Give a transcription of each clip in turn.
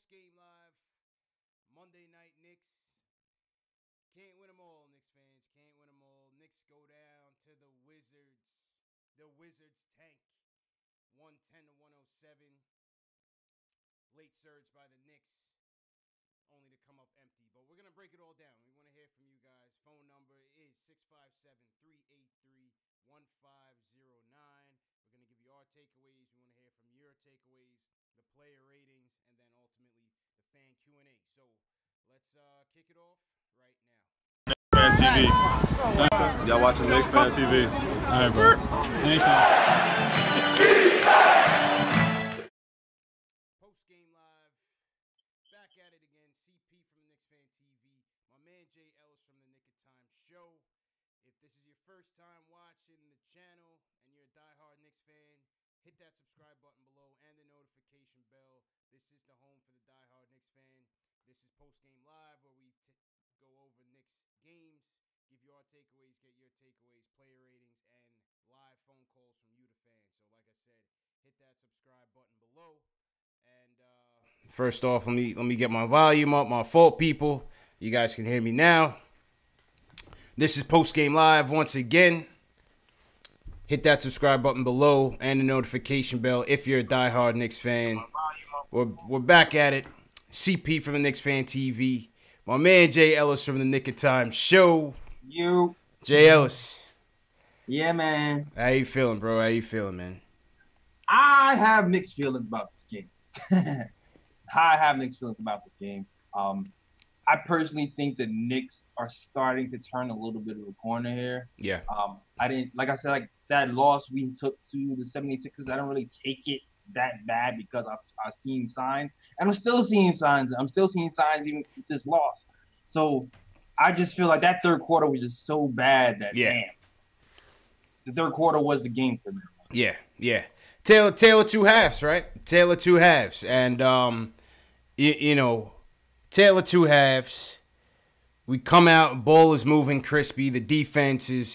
Post-game live, Monday night Knicks. Can't win them all, Knicks fans. Can't win them all. Knicks go down to the Wizards. The Wizards tank. 110 to 107. Late surge by the Knicks. Only to come up empty. But we're going to break it all down. We want to hear from you guys. Phone number is 657-383-1509. We're going to give you our takeaways. We want to hear from your takeaways, the player ratings, and then ultimately the fan Q&A. So let's kick it off right now. Fan TV. Y'all watching Knicks Fan TV. All right, bro. Anytime. Post-game live. Back at it again. CP from Knicks Fan TV. My man Jay Ellis from the Nick of Time Show. If this is your first time watching the channel and you're a diehard Knicks fan, hit that subscribe button below and the notification bell. This is the home for the diehard Knicks fan. This is Post-game live where we go over Knicks games, give you our takeaways, get your takeaways, player ratings, and live phone calls from you, the fans. So like I said, hit that subscribe button below. And first off, let me get my volume up. My fault, people. You guys can hear me now. This is Post-game live once again. Hit that subscribe button below and the notification bell if you're a diehard Knicks fan. We're back at it. CP from the Knicks Fan TV. My man Jay Ellis from the Nick of Time Show. You. Jay Ellis. Yeah, man. How you feeling, bro? How you feeling, man? I have mixed feelings about this game. I have mixed feelings about this game. I personally think the Knicks are starting to turn a little bit of a corner here. Yeah. I didn't, like I said, like that loss we took to the 76ers, I don't really take it that bad because I've seen signs, and I'm still seeing signs. I'm still seeing signs even with this loss. So I just feel like that third quarter was just so bad that, damn, the third quarter was the game for me. Yeah, yeah. Taylor two halves, right? Taylor two halves. And, you know, Taylor two halves. We come out, ball is moving crispy. The defense is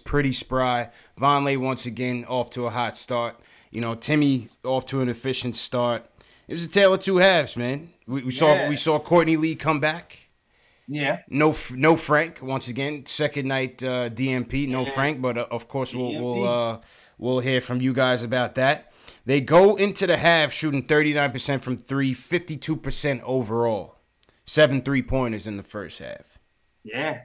pretty spry. Vonleh once again off to a hot start. You know, Timmy off to an efficient start. It was a tale of two halves, man. We saw Courtney Lee come back. Yeah. No Frank once again. Second night DMP. No Frank, but of course we'll hear from you guys about that. They go into the half shooting 39% from three, 52% overall. 7 3-pointers in the first half. Yeah.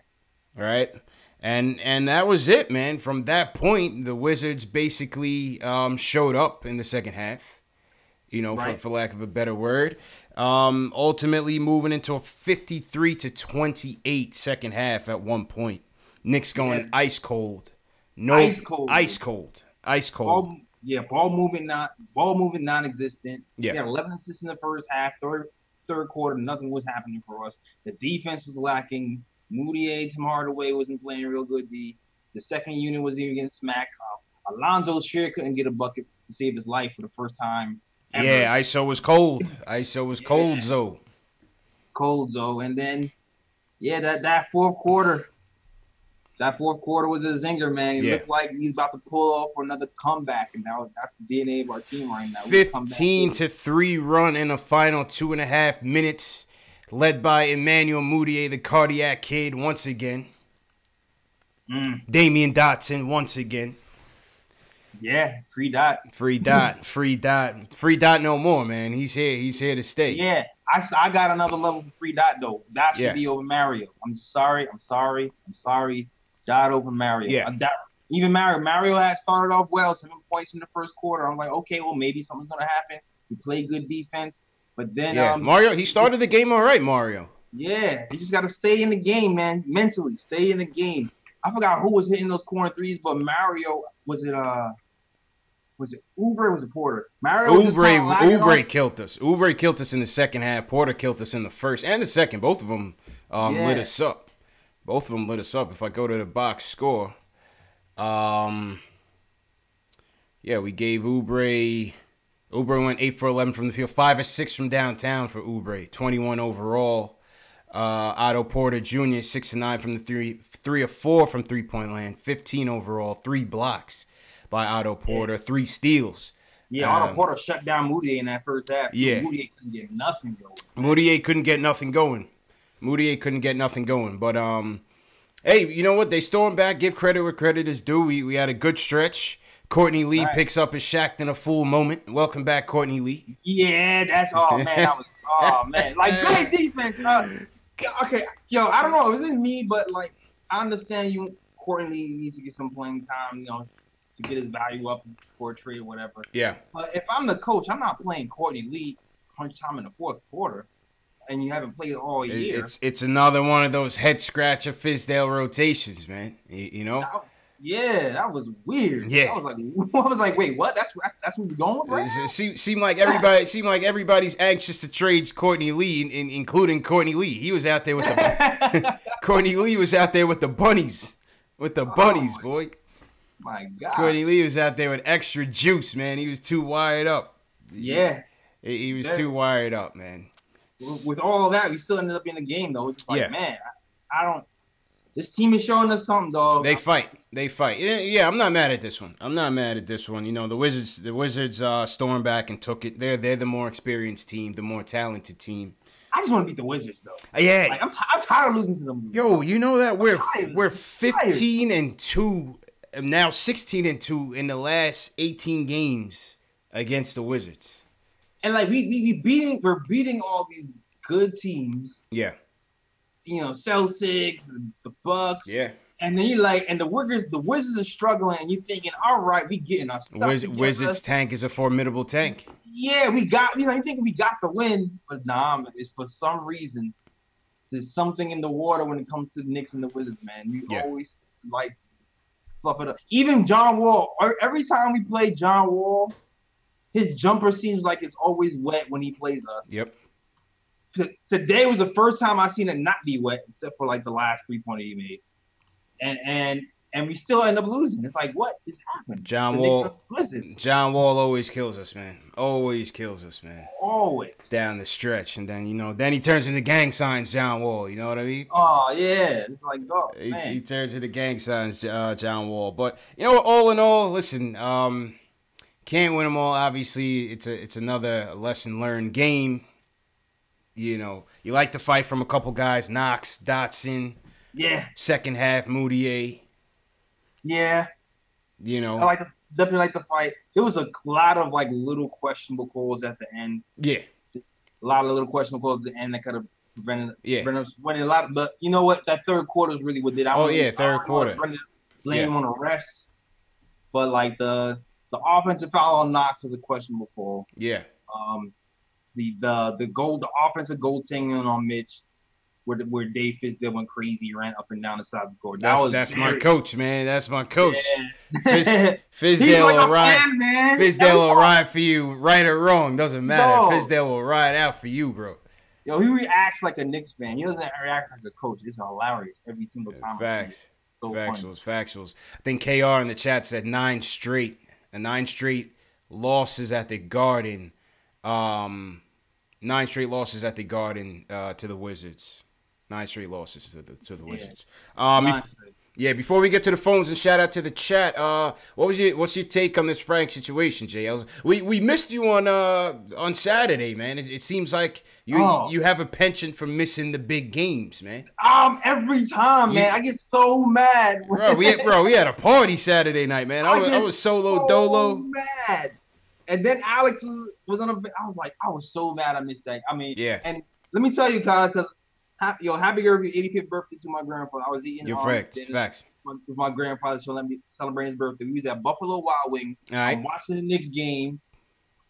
All right. And that was it, man. From that point, the Wizards basically showed up in the second half, you know, for lack of a better word. Ultimately moving into a 53-28 second half at one point. Knicks going ice cold. Ice cold. Ball movement non-existent. Yeah. We had 11 assists in the first half. Third quarter, nothing was happening for us. The defense was lacking. Moody, Tim Hardaway wasn't playing real good. The second unit was even getting smacked. Alonzo Shear couldn't get a bucket to save his life for the first time ever. Yeah, ISO was cold. ISO was cold, Zoe. Cold, Zoe. And then, that fourth quarter. That fourth quarter was a zinger, man. It looked like he's about to pull off for another comeback, and that's the DNA of our team right now. 15-3 run in the final 2.5 minutes, led by Emmanuel Mudiay, the cardiac kid, once again. Damian Dotson, once again. Yeah, free dot. Free dot no more, man. He's here to stay. Yeah, I got another level for free dot, though. That should be over Mario. I'm sorry. Dot over Mario. Yeah. Even Mario had started off well, 7 points in the first quarter. I'm like, okay, well, maybe something's going to happen. He played good defense. But then Mario, he started the game all right, Mario. Yeah, he just got to stay in the game, man. Mentally, stay in the game. I forgot who was hitting those corner threes, but Mario, was it Oubre or was it Porter? Oubre killed us. Oubre killed us in the second half. Porter killed us in the first and the second. Both of them lit us up. Both of them lit us up. If I go to the box score, we gave Oubre. Oubre went 8 for 11 from the field, 5 or 6 from downtown for Oubre, 21 overall. Otto Porter Jr. 6 of 9 from the 3 of 4 from 3-point land, 15 overall, 3 blocks by Otto Porter, 3 steals Yeah, Otto Porter shut down Moutier in that first half. Yeah. Moutier couldn't get nothing going. Moutier couldn't get nothing going. But, hey, you know what? They stormed back. Give credit where credit is due. We had a good stretch. Courtney Lee picks up his Shaq in a full moment. Welcome back, Courtney Lee. Yeah, man. Like, great defense. Okay, yo, I don't know. It wasn't me, but, like, I understand Courtney Lee needs to get some playing time, you know, to get his value up for a trade or whatever. Yeah. But if I'm the coach, I'm not playing Courtney Lee crunch time in the fourth quarter, and you haven't played all year. It's another one of those head scratcher Fizdale rotations, man. You know. Yeah, that was weird. Yeah. I was like, wait, what? That's what we're going with, right? Seemed like everybody's anxious to trade Courtney Lee, including Courtney Lee. He was out there with the Courtney Lee was out there with the bunnies, boy. My God. Courtney Lee was out there with extra juice, man. He was too wired up. Yeah. He was too wired up, man. With all of that, we still ended up in the game, though. It's like, man, I don't. This team is showing us something, dog. They fight. Yeah, I'm not mad at this one. You know, the Wizards stormed back and took it. They're the more experienced team, the more talented team. I just want to beat the Wizards, though. Yeah. Like, I'm tired of losing to them. Yo, you know that we're 15-2, now 16-2 in the last 18 games against the Wizards. And like we're beating all these good teams. Yeah. You know, Celtics, the Bucks. Yeah. And then you're like, and the Wizards are struggling, and you're thinking, all right, we getting our stuff together. Wizards tank is a formidable tank. Yeah, we got, you think we got the win, but nah, it's for some reason, there's something in the water when it comes to the Knicks and the Wizards, man. You always, like, fluff it up. Even John Wall, every time we play John Wall, his jumper seems like it's always wet when he plays us. Yep. Today was the first time I seen it not be wet, except for like the last 3-pointer he made, and we still end up losing. It's like, what is happening? John Wall always kills us, man. Always down the stretch, and then then he turns into gang signs. John Wall, you know what I mean? Oh yeah, it's like, oh man. He turns into gang signs. John Wall, but you know, all in all, listen, can't win them all. Obviously, it's another lesson learned game. You know, you like to fight from a couple guys, Knox, Dotson. Yeah. Second half, Moutier. Yeah. You know. Definitely like the fight. There was a lot of like little questionable calls at the end. Yeah. A lot of little questionable calls at the end that could have prevented us winning a lot. But you know what? That third quarter is really what did. Third quarter. Blame on the refs. But like the offensive foul on Knox was a questionable call. Yeah. The offensive goaltending on Mitch, where Dave Fizdale went crazy, ran up and down the side of the court. That's my coach, man. That's my coach. Yeah. Fizdale like will ride. Man. Fizdale will ride for you, right or wrong, doesn't matter. Fizdale will ride out for you, bro. Yo, he reacts like a Knicks fan. He doesn't react like a coach. It's hilarious every single time. Facts. Factuals. I think KR in the chat said 9 straight losses at the Garden. 9 straight losses at the Garden to the Wizards. 9 straight losses to the Wizards. Before we get to the phones and shout out to the chat, what's your take on this Frank situation, JL? We missed you on Saturday, man. It seems like you have a penchant for missing the big games, man. Every time, man, I get so mad. Bro, we had a party Saturday night, man. I was solo dolo. Mad. And then Alex was on a. I was like, I was so mad I missed that. I mean, yeah. And let me tell you, guys, because happy early 85th birthday to my grandfather. I was eating. Facts. With my grandfather, so let me celebrate his birthday. We was at Buffalo Wild Wings. All right. I'm watching the Knicks game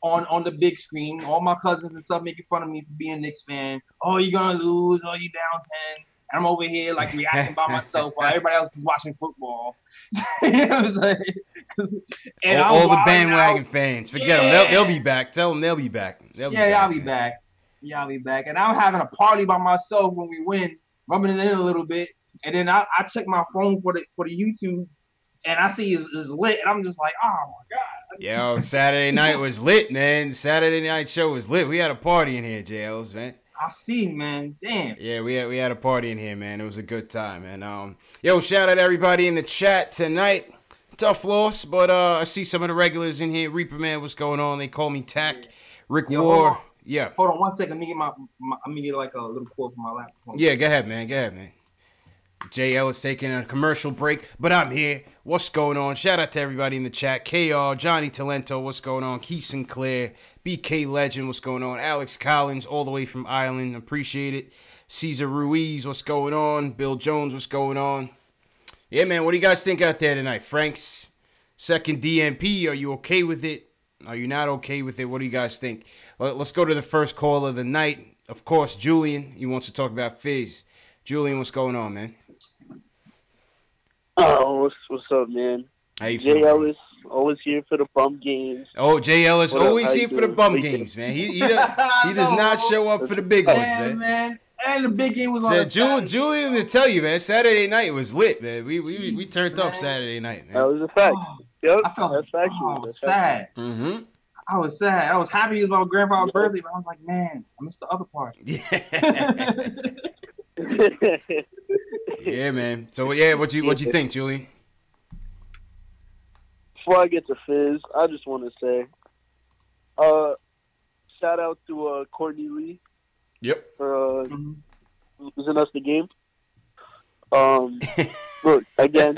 on the big screen. All my cousins and stuff making fun of me for being a Knicks fan. Oh, you're gonna lose. Oh, you down 10. And I'm over here like reacting by myself while everybody else is watching football. You know what I'm saying? And all the bandwagon fans, forget them. They'll be back. Tell them they'll be back. I'll be back. Yeah, I'll be back. And I'm having a party by myself when we win, rubbing it in a little bit. And then I check my phone for the YouTube, and I see it's lit, and I'm just like, oh my god. Yo, Saturday night was lit, man. Saturday night show was lit. We had a party in here, JLs, man. I see, man. Damn. Yeah, we had a party in here, man. It was a good time, man. Shout out to everybody in the chat tonight. tough loss, but I see some of the regulars in here. Reaper Man, what's going on? They call me Tack. Rick War. Yeah. Hold on 1 second. Let me get like a little quote from my laptop. Yeah, go ahead, man. JL is taking a commercial break, but I'm here. What's going on? Shout out to everybody in the chat. KR, Johnny Talento, what's going on? Keith Sinclair, BK Legend, what's going on? Alex Collins, all the way from Ireland, appreciate it. Caesar Ruiz, what's going on? Bill Jones, what's going on? Yeah, man, what do you guys think out there tonight? Frank's second DNP, are you okay with it? Are you not okay with it? What do you guys think? Let's go to the first call of the night. Of course, Julian, he wants to talk about Fizz. Julian, what's going on, man? Oh, what's up, man? How you Jay feeling, Ellis, always here for the bum games. Oh, Jay Ellis, What up? always How here you for the doing? bum games, man. He does not show up for the big ones, man. And the big game was Said on. Julian to tell you, man. Saturday night was lit, man. We turned up Saturday night, man. That was a fact. Yep, I felt that's factual. I was sad. Mm-hmm. I was sad. I was happy it was my grandfather's birthday, but I was like, man, I missed the other part. Yeah. Yeah, man. So yeah, what you think, Julian? Before I get to Fizz, I just want to say, shout out to Courtney Lee. Yep. For losing us the game. Look, again,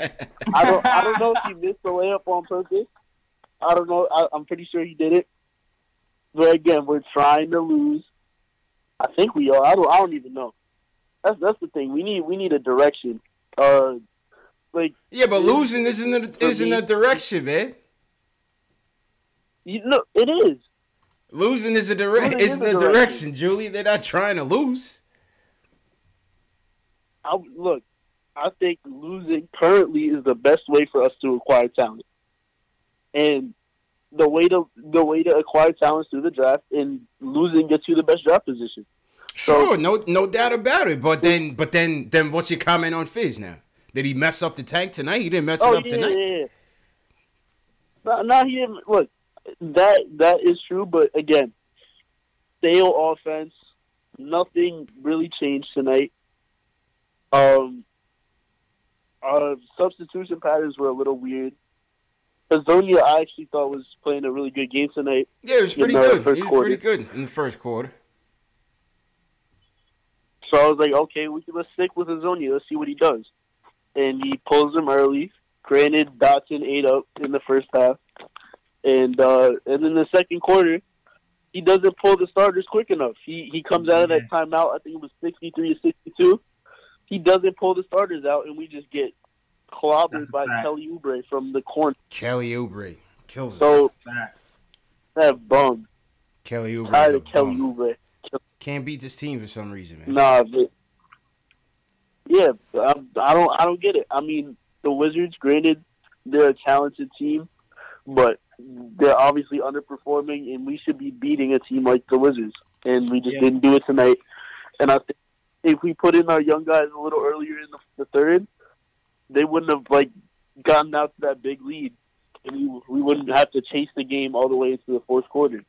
I don't know if he missed the layup on purpose. I don't know. I'm pretty sure he did it. But again, we're trying to lose. I think we are. I don't even know. That's the thing. We need a direction. Yeah, but losing isn't a direction, man. You know, it is. Losing is a direction, Julie. They're not trying to lose. I think losing currently is the best way for us to acquire talent. And the way to acquire talent is through the draft, and losing gets you the best draft position. Sure, no doubt about it. But then what's your comment on Fizz now? Did he mess up the tank tonight? He didn't mess it up tonight. Yeah. No, he didn't. Look, that is true, but again, stale offense. Nothing really changed tonight. Substitution patterns were a little weird. Azonia, I actually thought was playing a really good game tonight. Yeah, it was pretty good. He was pretty good in the first quarter. So I was like, okay, let's stick with Azonia. Let's see what he does. And he pulls him early. Granted, Dotson ate up in the first half. And in the second quarter, he doesn't pull the starters quick enough. He comes out of that timeout, I think it was 63-62. He doesn't pull the starters out, and we just get clobbered by Kelly Oubre from the corner. Kelly Oubre kills us. So, that bum. Kelly Oubre. Tired of Kelly Oubre. Can't beat this team for some reason, man. Nah, but yeah, I don't get it. I mean, the Wizards, granted, they're a talented team, but they're obviously underperforming, and we should be beating a team like the Wizards, and we just didn't do it tonight. And I think if we put in our young guys a little earlier in the third, they wouldn't have gotten out to that big lead, and we wouldn't have to chase the game all the way into the fourth quarter.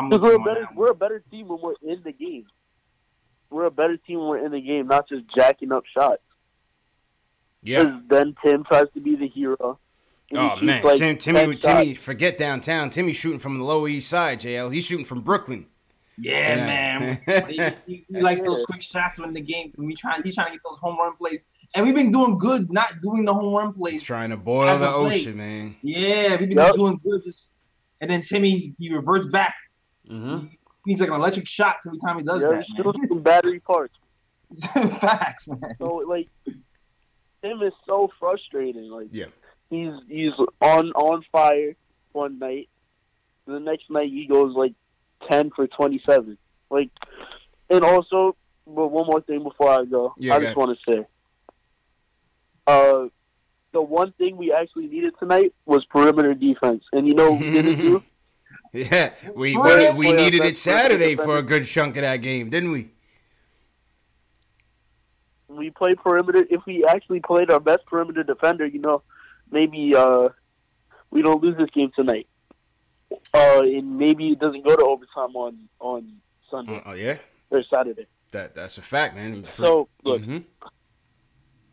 We're a better team when we're in the game. We're a better team when we're in the game, not just jacking up shots. Yeah. Because then Tim tries to be the hero. Oh man, Timmy, forget downtown. Timmy's shooting from the Lower East Side, JL. He's shooting from Brooklyn. Yeah, man. he likes those quick shots when the game. He's trying to get those home run plays. And we've been doing good not doing the home run plays. He's trying to boil the ocean, man. Yeah, we've been doing good. And then Timmy, he reverts back. Mm-hmm. He's like an electric shock every time he does that. He's shooting some battery parts. Facts, man. So, Tim is so frustrating. Yeah. He's on fire one night. The next night he goes 10 for 27. And also, but one more thing before I go. I just want to say, the one thing we actually needed tonight was perimeter defense. And you know what we didn't do? Yeah, we needed it Saturday for a good chunk of that game, didn't we? We played perimeter. If we actually played our best perimeter defender, maybe we don't lose this game tonight. And maybe it doesn't go to overtime on Sunday. Yeah? Or Saturday. That's a fact, man. So, look,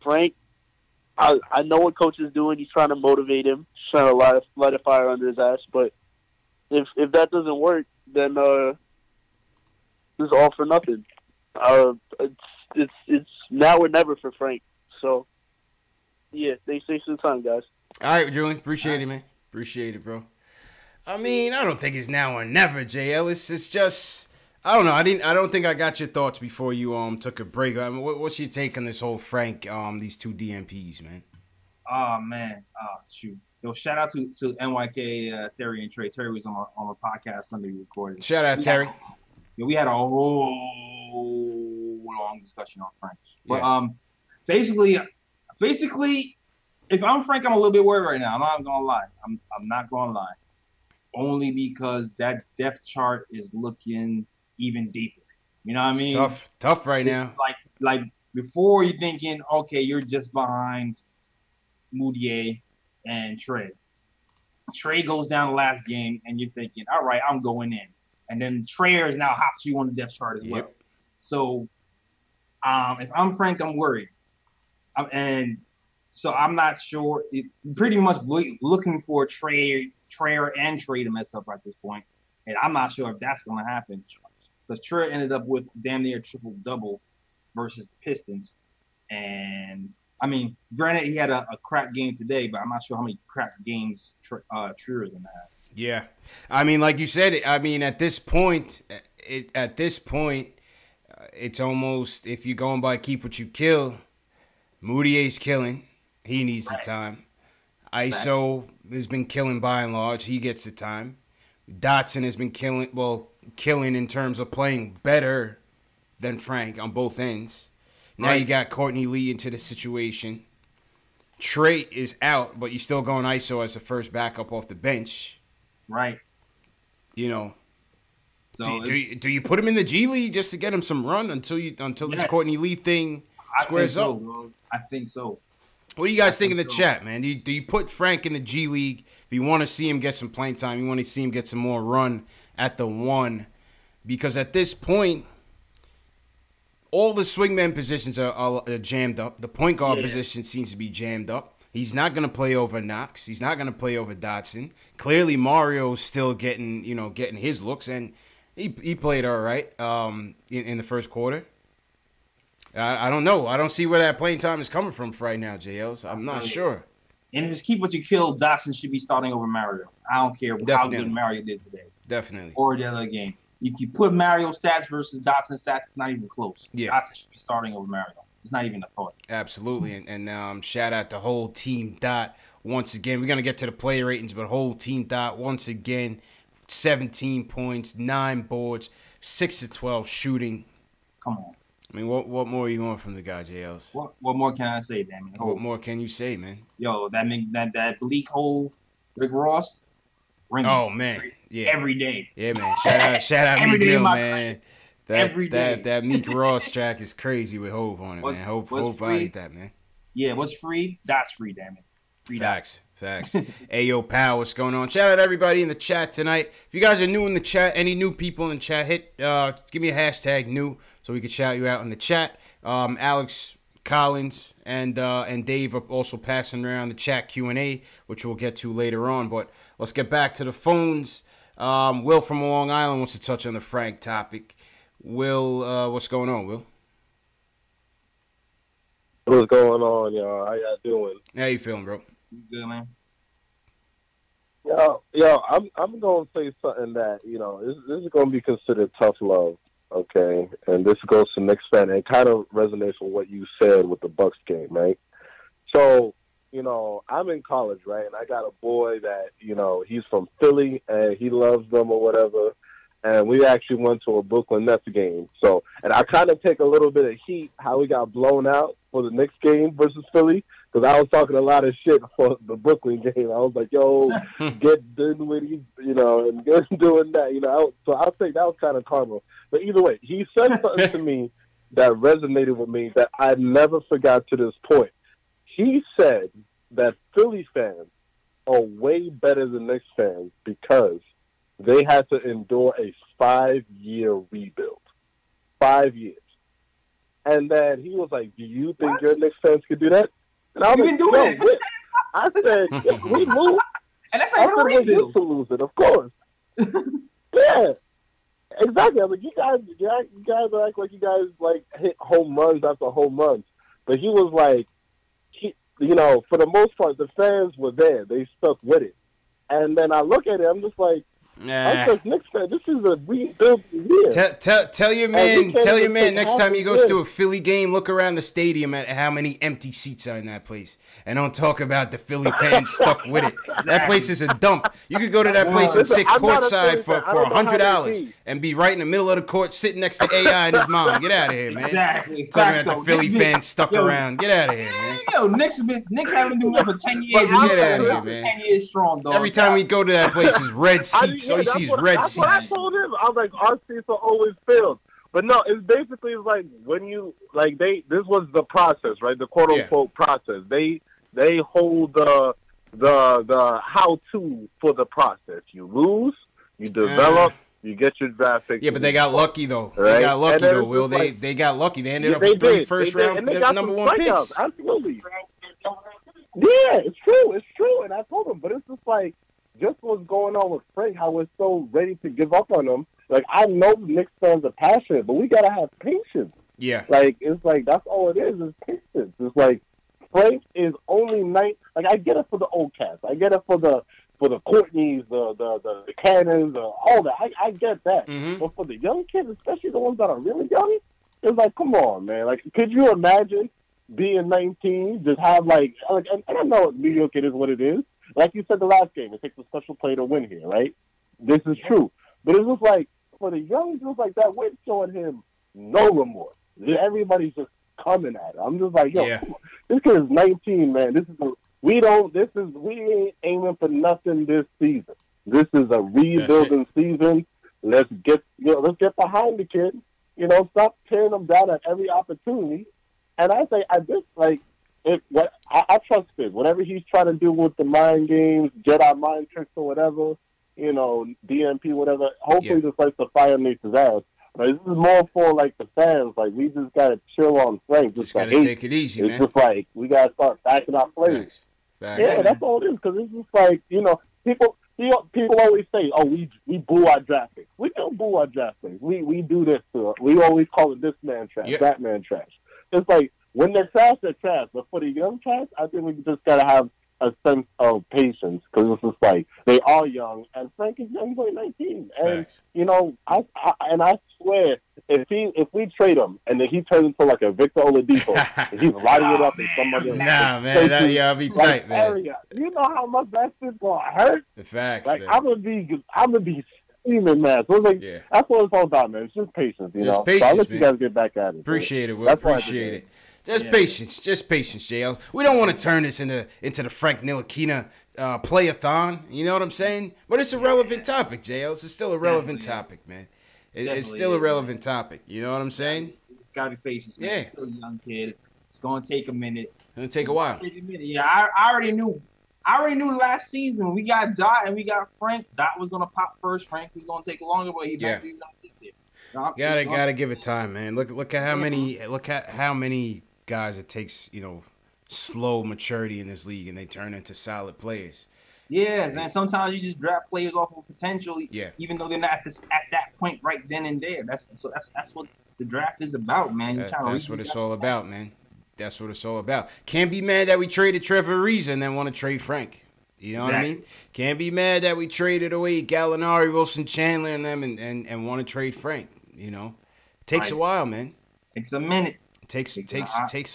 Frank, I know what coach is doing. He's trying to motivate him, trying to light a fire under his ass. But if that doesn't work, then it's all for nothing. It's now or never for Frank. So yeah, they stay some time, guys. All right, Julian. Appreciate it, man. Appreciate it, bro. I mean, I don't think it's now or never, JL. It's just I don't know. I don't think I got your thoughts before you took a break. I mean, what's your take on this whole Frank these two DMPs, man? Oh man, shoot. Yo, shout out to NYK Terry and Trey. Terry was on a podcast Sunday recording. Shout out Terry. We had a whole long discussion on Frank. But basically, if I'm Frank, I'm a little bit worried right now. I'm not gonna lie. I'm not gonna lie. Only because that depth chart is looking even deeper. You know what I mean? It's tough right now. Like before, you're thinking, okay, you're just behind Moutier and Trey. Trey goes down the last game, and you're thinking, all right, I'm going in. And then Trey is now hops you on the depth chart as well. So if I'm Frank, I'm worried. And so I'm not sure. Pretty much looking for Trey and Trey to mess up at this point. And I'm not sure if that's going to happen. Because Trey ended up with damn near triple-double versus the Pistons. And, I mean, granted, he had a crack game today, but I'm not sure how many crack games Trey is going to have. Yeah. I mean, like you said, I mean, at this point, it's almost, if you're going by keep what you kill, Moutier's killing. He needs the time. ISO has been killing by and large. He gets the time. Dotson has been killing in terms of playing better than Frank on both ends. Now you got Courtney Lee into the situation. Trey is out, but you're still going ISO as the first backup off the bench. Right. You know. So do you put him in the G League just to get him some run until this Courtney Lee thing squares up? Bro. I think so. What do you guys think in the chat, man? Do you put Frank in the G League if you want to see him get some playing time? You want to see him get some more run at the one? Because at this point, all the swingman positions are jammed up. The point guard position seems to be jammed up. He's not going to play over Knox. He's not going to play over Dotson. Clearly, Mario's still getting his looks, and he played all right in the first quarter. I don't know. I don't see where that playing time is coming from for right now, JLs. I'm not sure. And just keep what you kill. Dotson should be starting over Mario. I don't care how good Mario did today. Definitely. Or the other game. If you put Mario stats versus Dotson stats, it's not even close. Yeah. Dotson should be starting over Mario. It's not even a thought. Absolutely. And shout out to whole team Dot once again. We're going to get to the player ratings, but whole team Dot once again, 17 points, 9 boards, 6 of 12 shooting. Come on. I mean, what more are you want from the guy, JLs? What more can I say, damn it? What more can you say, man? Yo, that bleak hole Rick Ross. Oh man, yeah. Every day. Yeah, man. Shout out Meek Mill, man. That Meek Ross track is crazy with Hov on it, man. Hov ate that, man. Yeah, what's free? That's free, damn it. Free Facts. Hey, yo, pal, what's going on? Shout out to everybody in the chat tonight. If you guys are new in the chat, any new people in the chat, give me a hashtag new so we can shout you out in the chat. Alex Collins and Dave are also passing around the chat Q&A, which we'll get to later on. But let's get back to the phones. Will from Long Island wants to touch on the Frank topic. Will, what's going on, Will? What's going on, y'all? How y'all doing? How you feeling, bro? Good, man. Yo, I'm gonna say something that this is gonna be considered tough love, okay? And this goes to Knicks fan, and it kind of resonates with what you said with the Bucks game, right? So, I'm in college, right? And I got a boy that he's from Philly and he loves them or whatever. And we actually went to a Brooklyn Nets game. So, and I kind of take a little bit of heat how we got blown out for the Knicks game versus Philly, because I was talking a lot of shit for the Brooklyn game. I was like, yo, get Dinwiddie, and get doing that, So I'll say that was kind of karma. But either way, he said something to me that resonated with me that I never forgot to this point. He said that Philly fans are way better than Knicks fans because they had to endure a 5-year rebuild. 5 years. And then he was like, do you think your Knicks fans could do that? And I was We've like, been doing yo, it. I said, yeah, we lose. And that's I like said, a we're used rebuild. to losing, of course. Yeah, exactly. I was like, you guys act like you guys like hit home runs after home runs. But he was like, for the most part, the fans were there. They stuck with it. And then I look at it, I'm just like, I'm just Knicks fan. This is a rebuild year. Tell your man next time he goes to a Philly game, look around the stadium at how many empty seats are in that place, and don't talk about the Philly fans stuck with it. That place is a dump. You could go to that place and sit courtside for $100 and be right in the middle of the court, sitting next to AI and his mom. Get out of here, man. Exactly. Talking about the Philly fans stuck around. Get out of here, man. Yo, Knicks haven't been doing that for 10 years. Get out of here, man. 10 years strong, dog. Every time we go to that place, is red seats. So he sees red seats. That's what I told him. I was like, our seats are always filled. But no, it's basically like when you like this was the process, right? The quote unquote process. They hold the how to for the process. You lose, you develop, you get your draft pick. Yeah, but they got lucky though. Right? They got lucky though, Will. Like, they got lucky. They ended up with 3 first-round number 1 picks. Absolutely. Yeah, it's true. It's true. And I told him, but it's just like just what's going on with Frank, how we're so ready to give up on him. Like, I know Knicks fans are passionate, but we got to have patience. Yeah. Like, it's like, that's all it is patience. It's like, Frank is only like, I get it for the old cats. I get it for the Courtneys, the Cannons, all that. I get that. Mm-hmm. But for the young kids, especially the ones that are really young, it's like, come on, man. Like, could you imagine being 19, just have, and I know New York, it is what it is. Like you said the last game, it takes a special player to win here, right? This is true. But it's just like, for the young dudes like that, we're showing him no remorse. Everybody's just coming at him. I'm just like, yo, come on. This kid is 19, man. We ain't aiming for nothing this season. This is a rebuilding season. Let's get behind the kid. Stop tearing him down at every opportunity. And I say, I trust him. Whatever he's trying to do with the mind games, Jedi mind tricks or whatever, DMP, whatever, hopefully this lights the fire underneath his ass. But this is more for, the fans. We just got to chill on Frank. Just got to take it easy, man. It's just we got to start backing our players. Facts. Yeah, that's all it is. Because it's just people always say, oh, we boo our draft picks. We don't boo our draft picks. We do this to it. We always call it this man trash, that man trash. It's like, when they're trash, they're trash. But for the young trash, I think we just got to have a sense of patience because it's just like they are young, and Frank is young, he's only 19. Facts. And I swear, if we trade him and then he turns into like a Victor Oladipo, and he's lighting it up in somebody else. Nah, man, I'll be tight, man. Area. You know how much that shit's gonna hurt. The facts, man. I'm gonna be steaming, man. So it's that's what it's all about, man. It's just patience, know. Patience, so I'll let man. you guys get back at it. Appreciate it, Will. Appreciate it. Just patience, JL. We don't want to turn this into the Frank Ntilikina play-a-thon. You know what I'm saying? But it's a relevant topic, JL. It's still a relevant topic, man. It's still a relevant topic. You know what I'm saying? It's got to be patience, man. It's still a young kid. It's going to take a minute. It's going to take a while. Yeah, I already knew. Last season we got Dot and we got Frank. Dot was going to pop first. Frank was going to take longer, but he eventually was going to get there. Gotta give it time, man. Look at how many guys it takes, slow maturity in this league, and they turn into solid players. Yeah, and sometimes you just draft players off of potential, even though they're not at that point right then and there. That's what the draft is about, man. That's what it's all about, man. That's what it's all about. Can't be mad that we traded Trevor Ariza and then want to trade Frank. You know what I mean? Can't be mad that we traded away Gallinari, Wilson Chandler, and them, and want to trade Frank. Takes a while, man. Takes a minute. Takes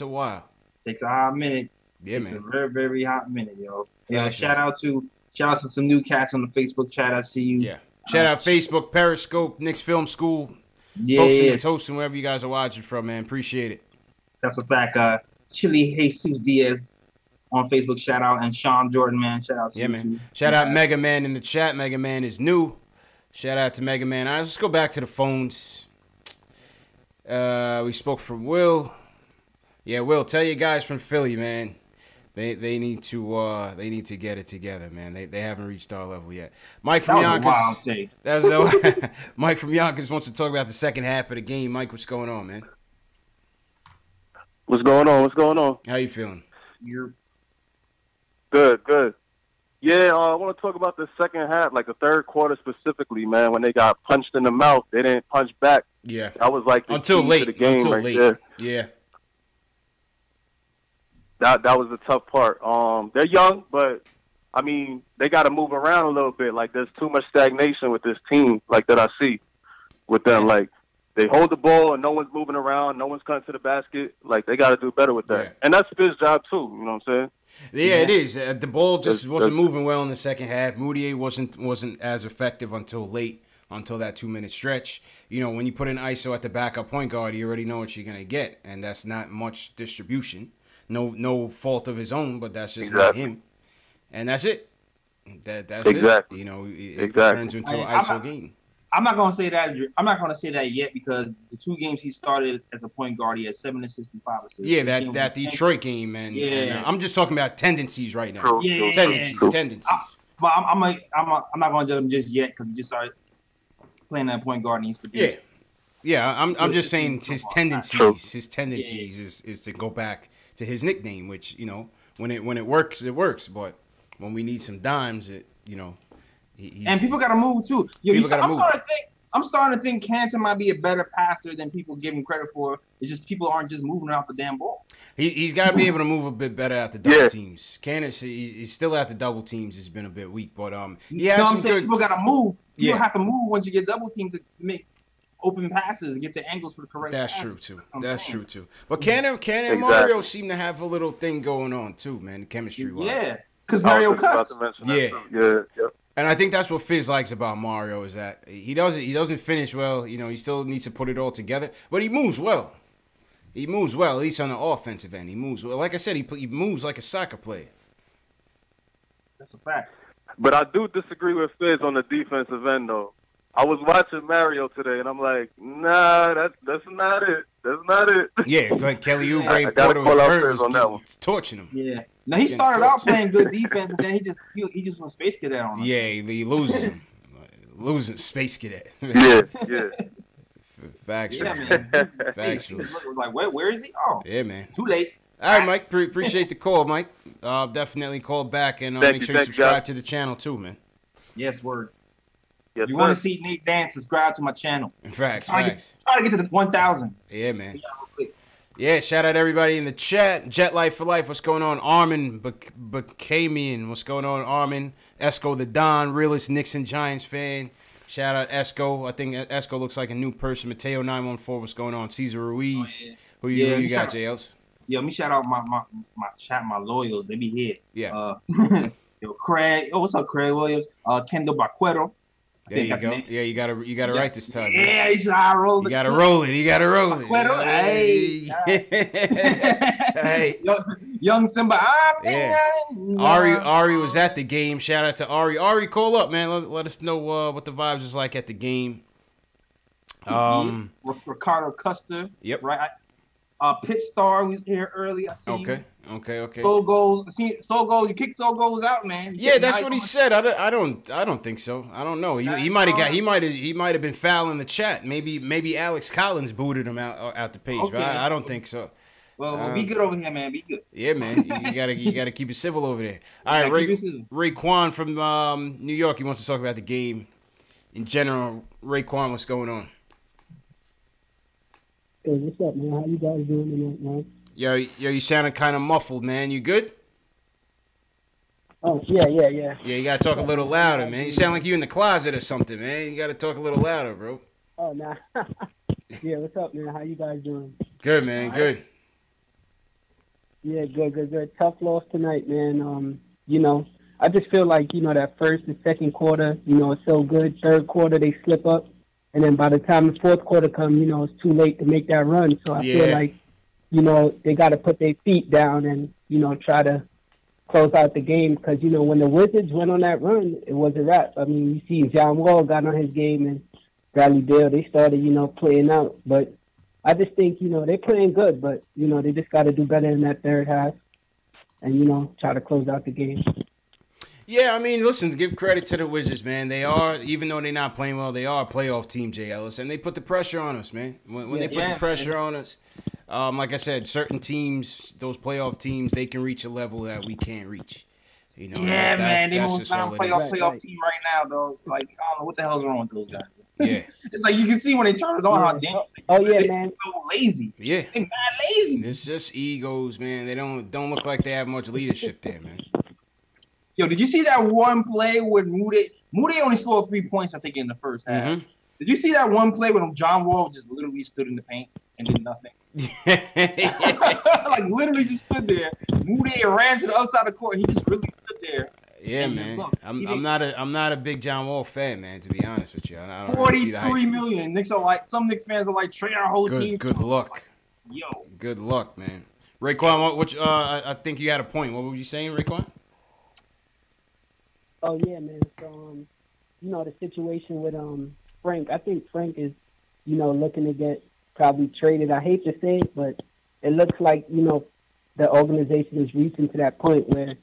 a while. Takes a hot minute. Yeah, man. It's a very, very hot minute, yo. Yeah, shout out to some new cats on the Facebook chat. I see you. Yeah. Shout out Facebook, Periscope, Knicks Film School. Yeah. Posting and toasting wherever you guys are watching from, man. Appreciate it. That's a fact. Chili Jesus Diaz on Facebook, shout out, and Sean Jordan, man. Shout out to you, man. Too. Shout out Mega Man in the chat. Mega Man is new. Shout out to Mega Man. All right, let's go back to the phones. We spoke from Will. Yeah, Will, tell your guys from Philly, man. They need to get it together, man. They haven't reached our level yet. Mike from Yonkers. Mike from Yonkers wants to talk about the second half of the game. Mike, what's going on, man? What's going on? How you feeling? You're good. Yeah, I want to talk about the second half, like the third quarter specifically, man. When they got punched in the mouth, they didn't punch back. Yeah, that was like the until key late. to the game until right late. there. Yeah, that was the tough part. They're young, but I mean, they got to move around a little bit. Like, there's too much stagnation with this team, like that I see with them. Like, they hold the ball and no one's moving around, no one's cutting to the basket. Like, they got to do better with that. Yeah. And that's Fiz's job too. You know what I'm saying? Yeah, it is. The ball just wasn't moving well in the second half. Moutier wasn't as effective until late, until that 2-minute stretch. You know, when you put an ISO at the backup point guard, you already know what you're gonna get, and that's not much distribution. No fault of his own, but that's just not him. And that's it. That's it. You know, it turns into an ISO game. I'm not gonna say that. I'm not gonna say that yet because the 2 games he started as a point guard, he had 7 assists and 5 assists. Yeah, that Detroit game, man. Yeah, and, I'm just talking about tendencies right now. Tendencies. But I'm not gonna judge him just yet because he just started playing that point guard and he's produced. Yeah. I'm just saying his tendencies. His tendencies is to go back to his nickname, which, you know, when it works, it works. But when we need some dimes, and people got to move too. I'm starting to think Cantor might be a better passer than people give him credit for. It's just people aren't just moving out the damn ball. He's got to be able to move a bit better at the double teams. Cantor, he's still at the double teams. Has been a bit weak, but he has some good. People got to move. You don't have to move once you get double teams to make open passes and get the angles for the correct. That's true too. That's true too. But Cantor and Mario seem to have a little thing going on too, man. Chemistry wise. Yeah, because Mario cuts. Yeah. And I think that's what Fizz likes about Mario is that he doesn't finish well. You know, he still needs to put it all together, but he moves well. He moves well, at least on the offensive end. He moves well. Like I said, he moves like a soccer player. That's a fact. But I do disagree with Fizz on the defensive end, though. I was watching Mario today, and I'm like, nah, that's not it. That's not it. Yeah, like Kelly Oubre, Porter was torching him. Yeah. Now he started out playing good defense, and then he just went Space Cadet on him. Yeah, he loses him. Losing Space Cadet. Yeah. Factual. Man. Factual. Like, where is he? Oh, yeah, man. Too late. All right, Mike. Appreciate the call, Mike. Definitely call back and make sure you subscribe to the channel too, man. Yes, word. Yes, if you want to see Nate dance, subscribe to my channel. Facts. Try to get to the 1,000. Yeah, man. Yeah, shout out everybody in the chat. Jet Life for Life, what's going on? Armin Bacamian, what's going on? Armin, Esco the Don, realest Knicks and Giants fan. Shout out Esco. I think Esco looks like a new person. Mateo 914, what's going on? Caesar Ruiz. Who you got, JLs? Yeah, let me shout out my loyals. They be here. Yeah. Yo, Craig. Oh, what's up, Craig Williams? Kendall Baquero. There you go. Yeah, you gotta write this time. Man. Yeah, he's how I roll. You gotta roll it. Hey. Hey. Young Simba. Ari was at the game. Shout out to Ari. Ari, call up, man. Let us know what the vibes was like at the game. Ricardo Custer. Yep. Right. Pip Star was here early. I see. Okay. Soul goals. You kick Soul goals out, man. Yeah, that's what he said. I don't think so. I don't know. He might have been foul in the chat. Maybe Alex Collins booted him out the page. Okay. But I don't think so. Well, be good over here, man. Be good. Yeah, man. You gotta keep it civil over there. All right, Raekwon from New York. He wants to talk about the game in general. Raekwon, what's going on? Hey, what's up, man? How you guys doing tonight, man? Yo, you sounding kind of muffled, man. You good? Oh, yeah. Yeah, you gotta talk a little louder, man. You sound like you in the closet or something, man. You gotta talk a little louder, bro. Oh, nah. Yeah, what's up, man? How you guys doing? Good, man. Good. Yeah, good. Tough loss tonight, man. I just feel like, that first and second quarter, it's so good. Third quarter, they slip up. And then by the time the fourth quarter comes, it's too late to make that run. So I feel like, they got to put their feet down and, try to close out the game. Because, when the Wizards went on that run, it was a wrap. I mean, you see John Wall got on his game and Bradley Beal, they started, playing out. But I just think, they're playing good. But, they just got to do better in that third half and, try to close out the game. Yeah, I mean, listen, give credit to the Wizards, man. They are, even though they're not playing well, they are a playoff team, Jay Ellis, and they put the pressure on us, man. When they put the pressure on us, like I said, certain teams, those playoff teams, they can reach a level that we can't reach. You know, Yeah, man, they that's almost just not all a it is. playoff team right now, though. Like, I don't know what the hell's wrong with those guys. Yeah. It's like you can see when they turn it on how damn. Oh yeah, they man. so lazy. Yeah. They mad lazy. It's just egos, man. They don't look like they have much leadership there, man. Yo, did you see that one play with Moody? Moody only scored 3 points, I think, in the first half. Mm-hmm. Did you see that one play when John Wall just literally stood in the paint and did nothing? Like literally just stood there. Moody ran to the other side of the court. He just really stood there. Yeah, man. I'm not a big John Wall fan, man. To be honest with you, I don't really see the hype. 43 million. Knicks are like, some Knicks fans are like, trade our whole team. Good luck. Yo. Good luck, man. Raekwon, I think you had a point. What were you saying, Raekwon? Oh yeah, man. So you know, the situation with Frank. I think Frank is, you know, looking to get probably traded. I hate to say it, but it looks like, you know, the organization is reaching to that point where,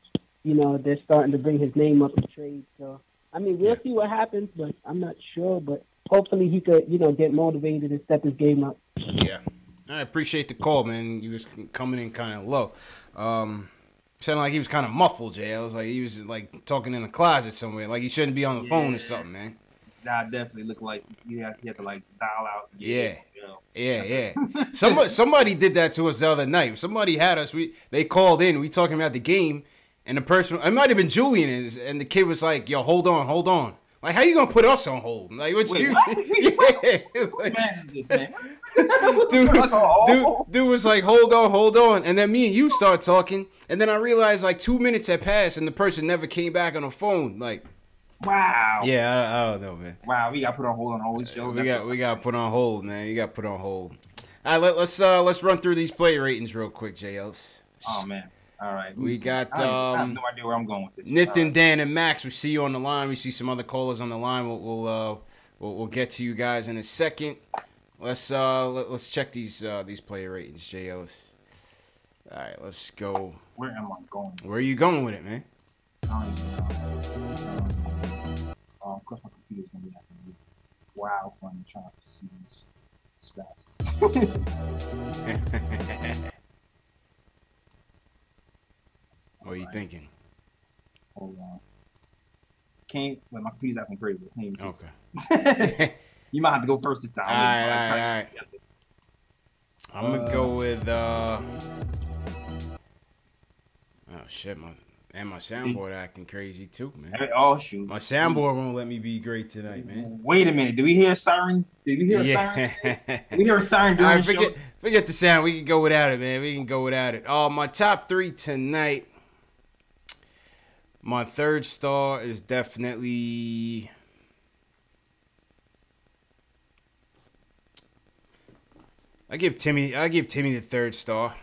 you know, they're starting to bring his name up in trade. So, I mean, we'll see what happens, but I'm not sure. But hopefully he could, you know, get motivated and step his game up. Yeah. I appreciate the call, man. He was coming in kind of low. Sounded like he was kind of muffled, Jay. I was like, he was like talking in a closet somewhere. Like he shouldn't be on the phone or something, man. That definitely looked like he had to like dial out to get it, you know? Yeah. Somebody did that to us the other night. Somebody had us. They called in. We talking about the game, and the person, it might have been Julian, and the kid was like, "Yo, hold on." Like, how you gonna put us on hold? Like, what you? Yeah. Like, dude was like, hold on, and then me and you start talking, and then I realized like 2 minutes had passed, and the person never came back on the phone. Like, wow. Yeah, I don't know, man. Wow, we got put on hold on all these shows. We got put on hold, man. You got put on hold. All right, let's run through these play ratings real quick, JLs. Oh man. All right. We got I have no idea where I'm going with this. Nathan, Dan, and Max. We see you on the line. We see some other callers on the line. We'll get to you guys in a second. Let's check these player ratings, JLs. All right, let's go. Where am I going? Where are you going with it, man? Of course, my computer's gonna be having wild fun trying to see these stats. What are you thinking? Hold on. My computer's acting crazy. Okay. You might have to go first this time. All right. I'm gonna go with oh shit, my soundboard acting crazy too, man. Oh shoot. My soundboard won't let me be great tonight, man. Wait a minute. Do we hear sirens? Did we hear a siren? Did we hear a siren during the show? Forget the sound. We can go without it, man. We can go without it. My top three tonight. My third star is definitely I give Timmy the third star.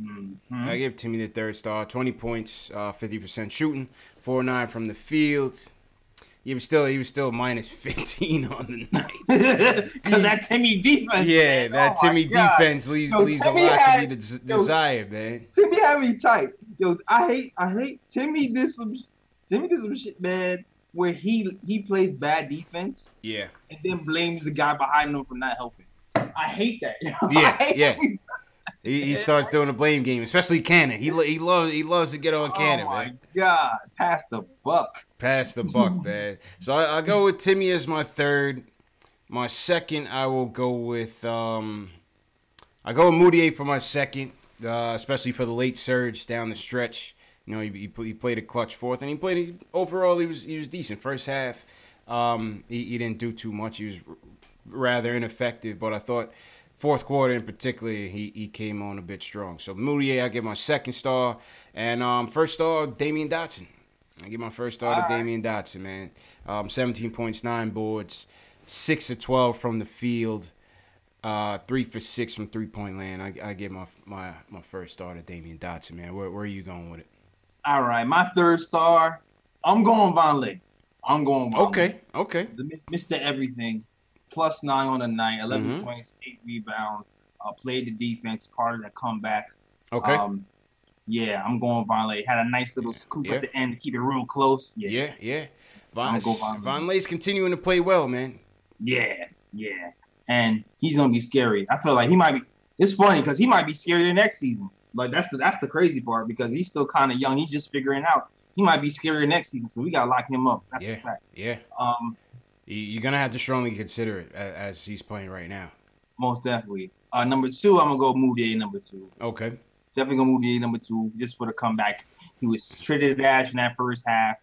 Mm-hmm. I give Timmy the third star. 20 points, 50% shooting, 4-9 from the field. He was still minus 15 on the night. Because that Timmy defense. Yeah, man. that Timmy defense leaves a lot to be desired, man. Timmy had me tight. Yo, I hate Timmy did some shit, man, where he plays bad defense. Yeah. And then blames the guy behind him for not helping. I hate that. Yeah. He starts doing a blame game, especially Cannon. He loves to get on Cannon, man. Oh my God, pass the buck, man. So I go with Timmy as my third. My second, I will go with Moutier for my second, especially for the late surge down the stretch. You know, he played a clutch fourth, and overall he was decent. First half, he didn't do too much. He was rather ineffective, but I thought fourth quarter in particular, he came on a bit strong. So Moutier, I give my second star, and first star, Damian Dotson. I give my first star to Damian Dotson, man. 17 points, 9 boards, 6 of 12 from the field, 3 for 6 from three-point land. I give my first star to Damian Dotson, man. Where are you going with it? All right, my third star, I'm going Vonleh. Okay. Mr. Everything. +9 on the night, 11 points, 8 rebounds. Played the defense, part of that comeback. Okay. Yeah, I'm going Vonleh. Had a nice little scoop at the end to keep it real close. Yeah. Vonleh's continuing to play well, man. Yeah. And he's gonna be scary. I feel like he might be. It's funny because he might be scarier next season. Like that's the crazy part because he's still kind of young. He's just figuring out. He might be scarier next season, so we gotta lock him up. That's a fact. Yeah. You're gonna have to strongly consider it as he's playing right now. Most definitely. Number 2, I'm gonna go Moutier. Number 2. Okay. Definitely gonna Moutier number 2 just for the comeback. He was treated dash in that first half,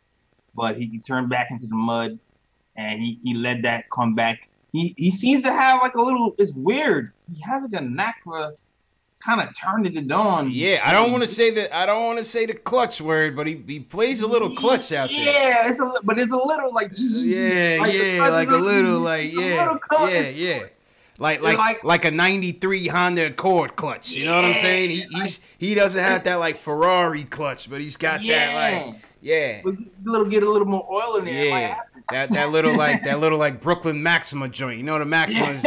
but he turned back into the mud, and he led that comeback. He seems to have like a little. It's weird. He has like a knack for kind of turning it on. Yeah, I don't want to say the clutch word, but he plays a little clutch out there. Yeah, it's a little like like a '93 Honda Accord clutch. You know what I'm saying? He doesn't have that like Ferrari clutch, but he's got that like get a little more oil in there. Yeah. That little like Brooklyn Maxima joint. You know the Maximas.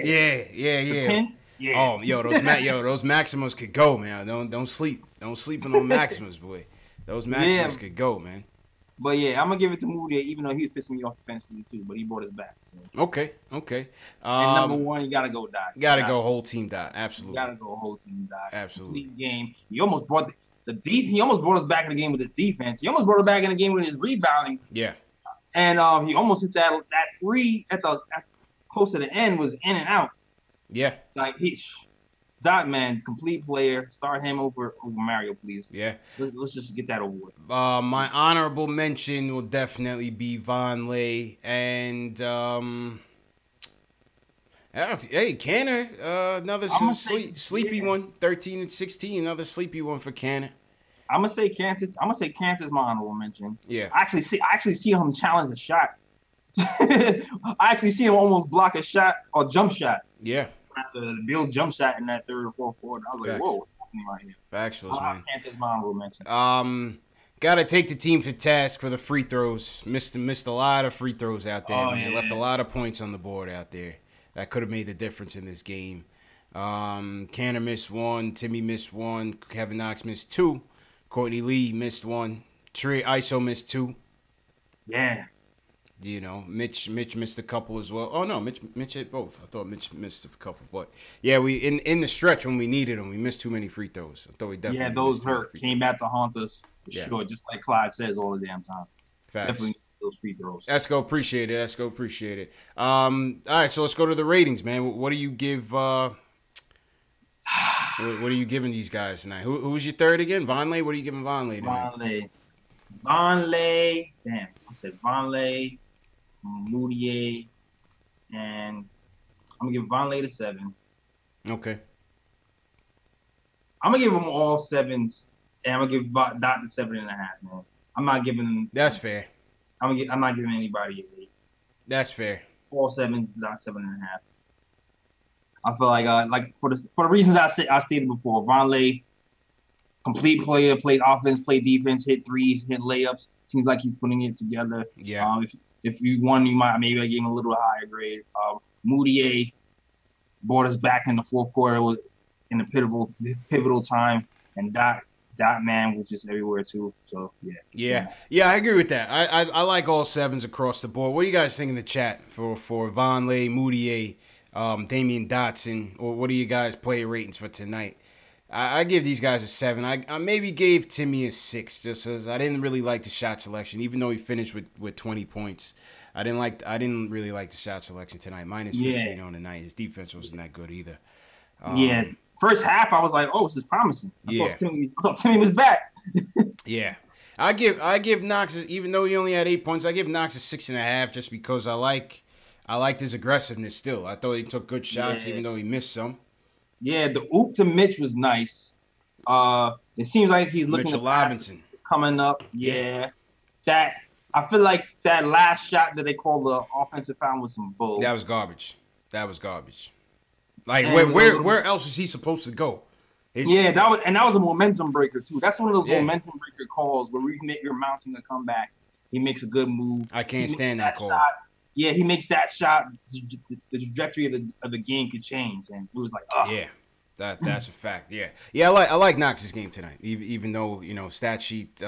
Yeah, yeah. Tints? Yeah. Oh, those Maximas could go, man. Don't sleep on those Maximas, boy. Those Maximas could go, man. But yeah, I'm gonna give it to Moutier, even though he was pissing me off defensively too. But he brought us back. So. Okay. And number 1, you gotta go Dot. Gotta go whole team Dot. Absolutely. You gotta go whole team Dot. Absolutely. Complete game. He almost brought he almost brought us back in the game with his defense. He almost brought us back in the game with his rebounding. Yeah. And he almost hit that 3 at close to the end was in and out. Yeah. Like Dot, man, complete player. Start him over Mario, please. Yeah. Let's just get that over with. My honorable mention will definitely be Vonleh and hey, Canner, another sleepy one. 13 and 16, another sleepy one for Canner. I'm gonna say Cantus my honorable mention. Yeah. I actually see him challenge a shot. I actually see him almost block a shot or jump shot. Yeah. The Bill jump shot in that third or fourth quarter. I was like, whoa, what's happening right here? Factuals, man. Cantus my honorable mention. Gotta take the team to task for the free throws. Missed a lot of free throws out there, man. Yeah. Left a lot of points on the board out there. That could have made the difference in this game. Canner missed 1. Timmy missed 1. Kevin Knox missed 2. Courtney Lee missed 1. Trey ISO missed 2. Yeah. You know, Mitch missed a couple as well. Oh no, Mitch hit both. I thought Mitch missed a couple, but yeah, we in the stretch when we needed him, we missed too many free throws. I thought we definitely those hurt. Came back to haunt us for sure, just like Clyde says all the damn time. Facts. Definitely those free throws. Let's go, appreciate it. All right, so let's go to the ratings, man. What do you give? What are you giving these guys tonight? Who was your third again? Vonleh? What are you giving Vonleh tonight? Vonleh. Damn, I said Vonleh, Moutier, and I'm gonna give Vonleh the 7. Okay. I'm gonna give them all 7s, and I'm gonna give Dot the 7.5. Man, I'm not giving them. That's fair. I'm not giving anybody an 8. That's fair. All 7s, Dot 7.5. I feel like for the reasons I stated before, Vonleh, complete player, played offense, played defense, hit threes, hit layups. Seems like he's putting it together. Yeah. If you won, you might maybe give him a little higher grade. Moutier brought us back in the fourth quarter was in a pivotal time, and Dot man was just everywhere too. So yeah. I agree with that. I like all 7s across the board. What do you guys think in the chat for Vonleh, Moutier, Damian Dotson, or what are you guys player ratings for tonight? I give these guys a 7. I maybe gave Timmy a 6 just as I didn't really like the shot selection, even though he finished with 20 points. I didn't really like the shot selection tonight. Minus 15 on the night. His defense wasn't that good either. First half I was like, oh, this is promising. I thought Timmy was back. Yeah. I give Knox, even though he only had 8 points, I give Knox a 6.5 just because I liked his aggressiveness still. I thought he took good shots even though he missed some. Yeah, the oop to Mitch was nice. It seems like he's looking Mitchell Robinson coming up. Yeah. That I feel like that last shot that they called the offensive foul was some bull. That was garbage. Like where else is he supposed to go? That was a momentum breaker too. That's one of those momentum breaker calls where you're mounting a comeback. He makes a good move. I can't stand that call. Yeah, he makes that shot. The trajectory of the game could change, and it was like, oh. Yeah, that's a fact. Yeah. I like Knox's game tonight, even though stat sheet,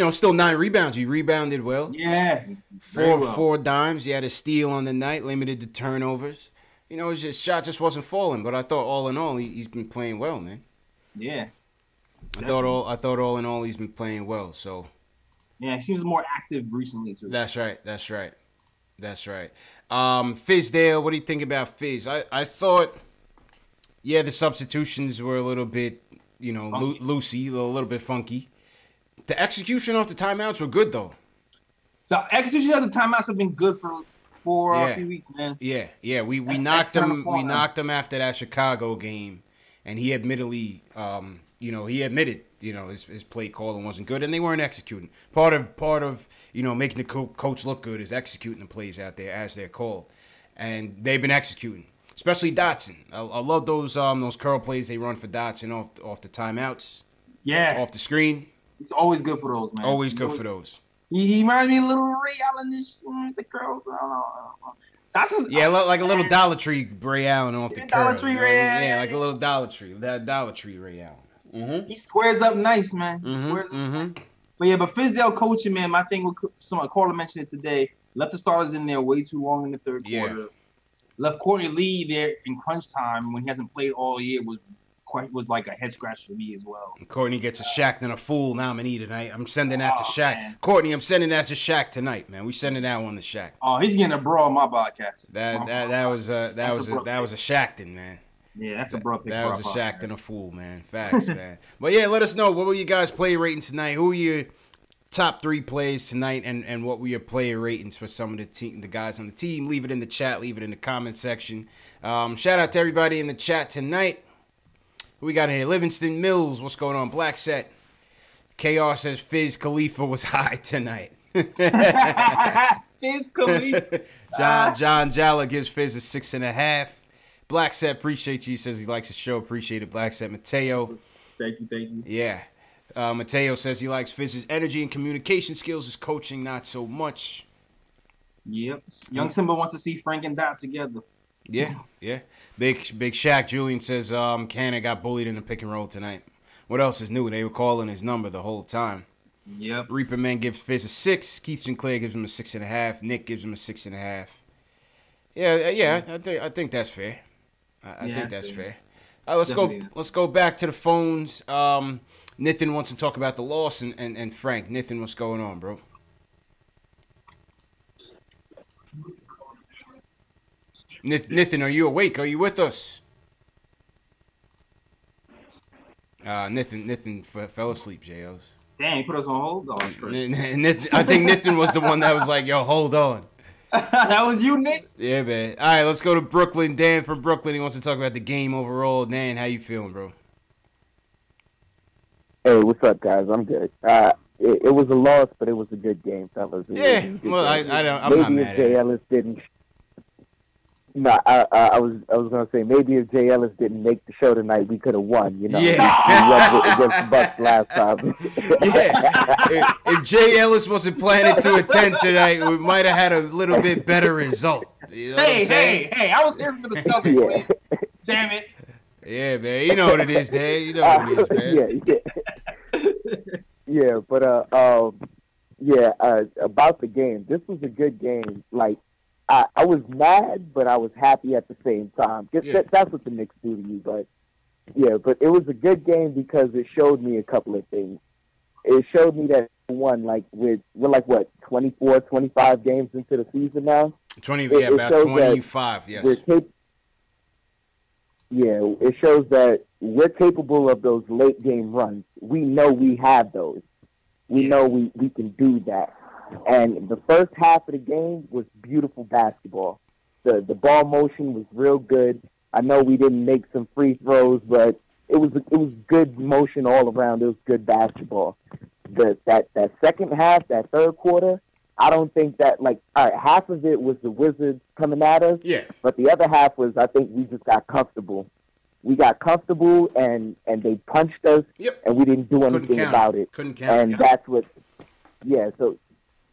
still 9 rebounds. He rebounded well. Yeah, four dimes. He had a steal on the night, limited the turnovers. You know, his shot just wasn't falling. But I thought all in all, he's been playing well, man. Yeah. I thought all in all, he's been playing well. So. Yeah, he seems more active recently too. That's right. Fizdale, what do you think about Fizz? I thought, yeah, the substitutions were a little bit, you know, loosey, a little bit funky. The execution off the timeouts were good though. The execution of the timeouts have been good for a few weeks, man. Yeah. We knocked him. We knocked him after that Chicago game, and he admitted, his play calling wasn't good, and they weren't executing. Part of making the coach look good is executing the plays out there as they're called, and they've been executing. Especially Dotson. I love those curl plays they run for Dotson off the timeouts. Yeah, off the screen. He's always good for those, man. Always good for those. He reminds me of a little Ray Allen the curls. That's like a little Dollar Tree Ray Allen off the curl. Dollar Tree Ray Allen. Yeah, like a little Dollar Tree. That Dollar Tree Ray Allen. Mm-hmm. He squares up nice, man. He squares up nice. But Fizdale coaching, man, my thing with Carla mentioned it today. Left the starters in there way too long in the third quarter. Left Courtney Lee there in crunch time when he hasn't played all year was like a head scratch for me as well. And Courtney gets a Shaq and a Fool nominee tonight. I'm sending that to Shaq. Man. Courtney, I'm sending that to Shaq tonight, man. We sending that one to Shaq. Oh, he's getting a bro on my podcast. That was a Shaqton, man. Yeah, that's a bro pick. That was a Shaq and a Fool, man. Facts, man. But yeah, let us know, what were you guys play rating tonight? Who were your top 3 plays tonight, and what were your player ratings for some of the guys on the team? Leave it in the chat. Leave it in the comment section. Shout out to everybody in the chat tonight. Who we got in here? Livingston Mills. What's going on? Black Set. KR says Fizz Khalifa was high tonight. Fizz Khalifa. John Jalla gives Fizz a 6.5. Black Set, appreciate you. He says he likes the show. Appreciate it, Black Set. Mateo. Thank you. Yeah. Mateo says he likes Fizz's energy and communication skills. His coaching, not so much. Yep. Young Simba wants to see Frank and Dot together. Yeah. Big Shaq Julian says Cannon got bullied in the pick and roll tonight. What else is new? They were calling his number the whole time. Yep. Reaper Man gives Fizz a 6. Keith Sinclair gives him a 6.5. Nick gives him a 6.5. Yeah. I think that's fair. I think that's fair. All right, let's go back to the phones. Nathan wants to talk about the loss, and Frank. Nathan, what's going on, bro? Nathan, are you awake? Are you with us? Nathan fell asleep, JLs. Dang, he put us on hold. I think Nathan was the one that was like, yo, hold on. That was you, Nick? Yeah, man. All right, let's go to Brooklyn. Dan from Brooklyn. He wants to talk about the game overall. Dan, how you feeling, bro? Hey, what's up, guys? I'm good. It was a loss, but it was a good game, fellas. Well, I'm not mad at it. Ellis didn't. No, I was gonna say maybe if Jay Ellis didn't make the show tonight, we could have won. You know, yeah. we against the Bucks last time. Yeah, if Jay Ellis wasn't planning to attend tonight, we might have had a little bit better result. You know hey! I was here for the Celtics. Yeah. Damn it. Yeah, man. You know what it is, Dan. You know what it is, man. Yeah, but about the game. This was a good game. Like. I was mad, but I was happy at the same time. That's what the Knicks do to you. But it was a good game because it showed me a couple of things. It showed me that, one, like we're like, what, 24, 25 games into the season now? About 25, yes. It shows that we're capable of those late game runs. We know we have those. We know we can do that. And the first half of the game was beautiful basketball. The ball motion was real good. I know we didn't make some free throws, but it was good motion all around. It was good basketball. That second half, that third quarter, I don't think that, like, all right, half of it was the Wizards coming at us. Yeah. But the other half was, I think we just got comfortable. We got comfortable, and they punched us, and we didn't do anything about it. Couldn't count. And that's what,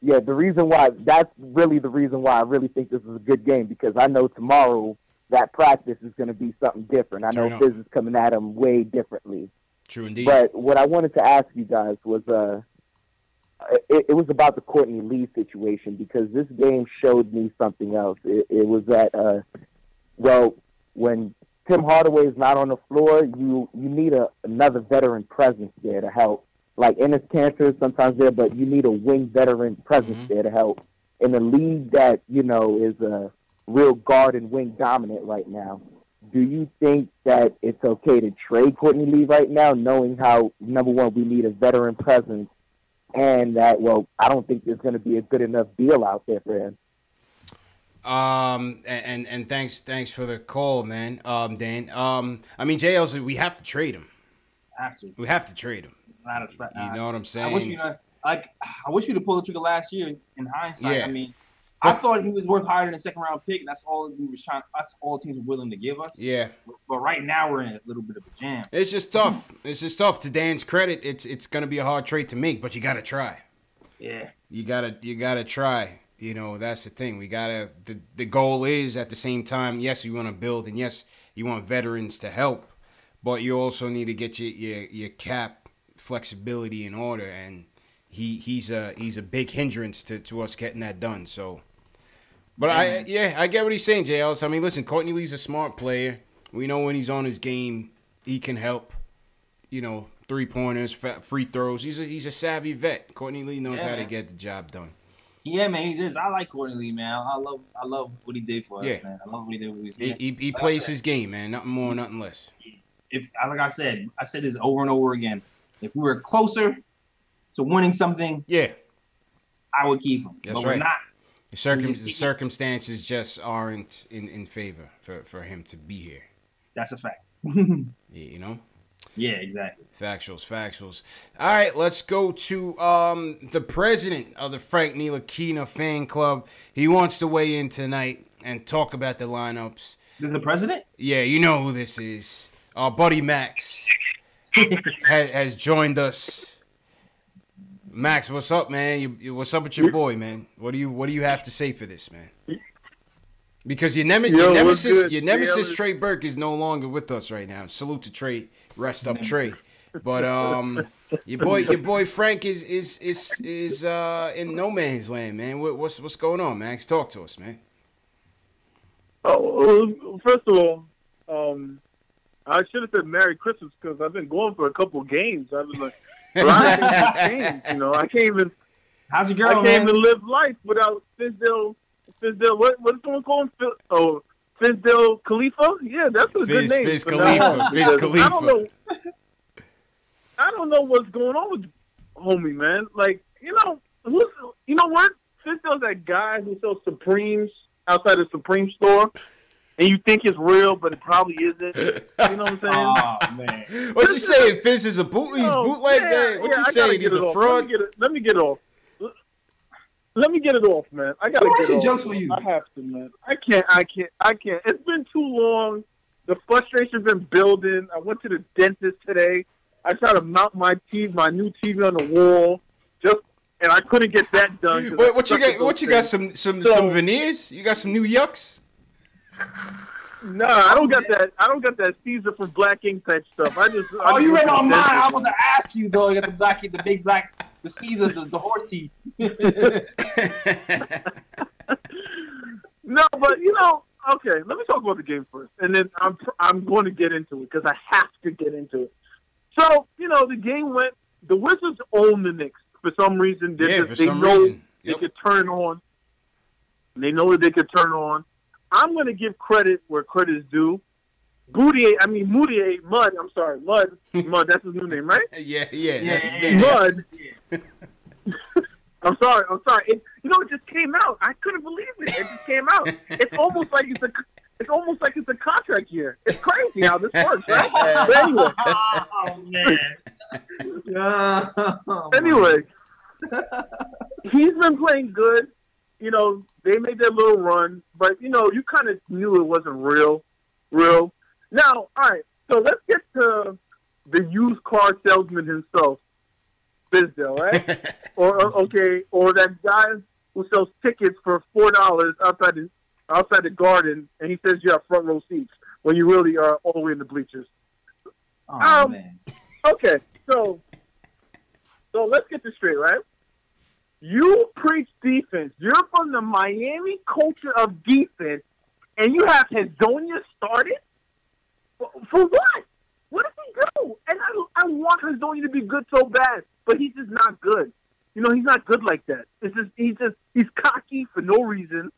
the reason why, that's really the reason why I really think this is a good game, because I know tomorrow that practice is going to be something different. I know Fizz is coming at them way differently. True indeed. But what I wanted to ask you guys was, it was about the Courtney Lee situation, because this game showed me something else. It was that well, when Tim Hardaway is not on the floor, you need another veteran presence there to help. Like Ennis Cantor is sometimes there, but you need a wing veteran presence there to help. In a league that, you know, is a real guard and wing dominant right now, do you think that it's okay to trade Courtney Lee right now, knowing how, number one, we need a veteran presence, and that, well, I don't think there's going to be a good enough deal out there for him? And thanks for the call, man, Dan. I mean, JL's, we have to trade him. We have to trade him. You know what I'm saying? I wish you'd have pulled the trigger last year. In hindsight, I mean, I thought he was worth higher than a second round pick, and that's all we was trying. That's all teams were willing to give us. Yeah. But right now we're in a little bit of a jam. It's just tough. It's just tough. To Dan's credit, it's gonna be a hard trade to make, but you gotta try. Yeah. You gotta try. You know, that's the thing. We gotta. The goal is at the same time. Yes, you want to build, and yes, you want veterans to help, but you also need to get your cap flexibility in order, and he's a big hindrance to us getting that done. So, but I get what he's saying, JLs. I mean, listen, Courtney Lee's a smart player. We know when he's on his game, he can help. You know, 3-pointers, free throws. He's a savvy vet. Courtney Lee knows how to get the job done. Yeah, man, he is. I like Courtney Lee, man. I love what he did for us, man. I love what he did with his game. He plays his game, man. Nothing more, nothing less. Like I said this over and over again. If we were closer to winning something, I would keep him. That's but right. We're not. The circumstances just aren't in favor for him to be here. That's a fact. You know? Yeah, exactly. Factuals. All right, let's go to the president of the Frank Ntilikina fan club. He wants to weigh in tonight and talk about the lineups. This is the president? Yeah, you know who this is. Our buddy Max has joined us. Max, what's up, man? What's up with your boy, man? What do you have to say for this, man? Because your nemesis Trey Burke is no longer with us right now. Salute to Trey. Rest up, Trey. But your boy Frank is in no man's land, man. What's going on, Max? Talk to us, man. Oh, first of all, I should have said Merry Christmas because I've been going for a couple of games. I've been like, a lot of things have changed, you know. I can't even. How's your girl, I can't even live life without Fizdale. What's going on? Fizdale Khalifa? Yeah, that's a good name. Fizz Khalifa. I don't know what's going on with homie, man. Like, you know what? Fizdale's that guy who sells Supremes outside the Supreme store, and you think it's real, but it probably isn't. You know what I'm saying? Oh, man. What you saying? Fizz is a bootleg man? What you saying? He's a fraud? Let me get it off. Let me get it off, man. I gotta get it off. Jokes for you. I have to, man. I can't. It's been too long. The frustration's been building. I went to the dentist today. I tried to mount my new TV on the wall, and I couldn't get that done. Wait, what you got? What you got? Some veneers? You got some new yucks? Nah, I don't got that. I don't got that Caesar from Black Ink type stuff. You read my mind. I was to ask you though. You got the big black. The Caesar, the horse teeth. No, but okay. Let me talk about the game first, and then I'm going to get into it because I have to get into it. So the game went. The Wizards own the Knicks for some reason. They know they could turn on. They know that they could turn on. I'm going to give credit where credit is due. Mud. That's his new name, right? Yeah. Mud. I'm sorry. It just came out. I couldn't believe it. It just came out. It's almost like it's a contract year. It's crazy how this works, right? But anyway. Oh man. Anyway, he's been playing good. They made their little run, but you kind of knew it wasn't real. Now, all right. So let's get to the used car salesman himself. Fizdale, right? or that guy who sells tickets for $4 outside the Garden, and he says you have front row seats when you really are all the way in the bleachers. Oh man. Okay, so let's get this straight, right? You preach defense. You're from the Miami culture of defense, and you have Hazonia started? For what? What does he do? And I want Hazonia to be good so bad, but he's just not good. You know, he's not good like that. It's just he's cocky for no reason.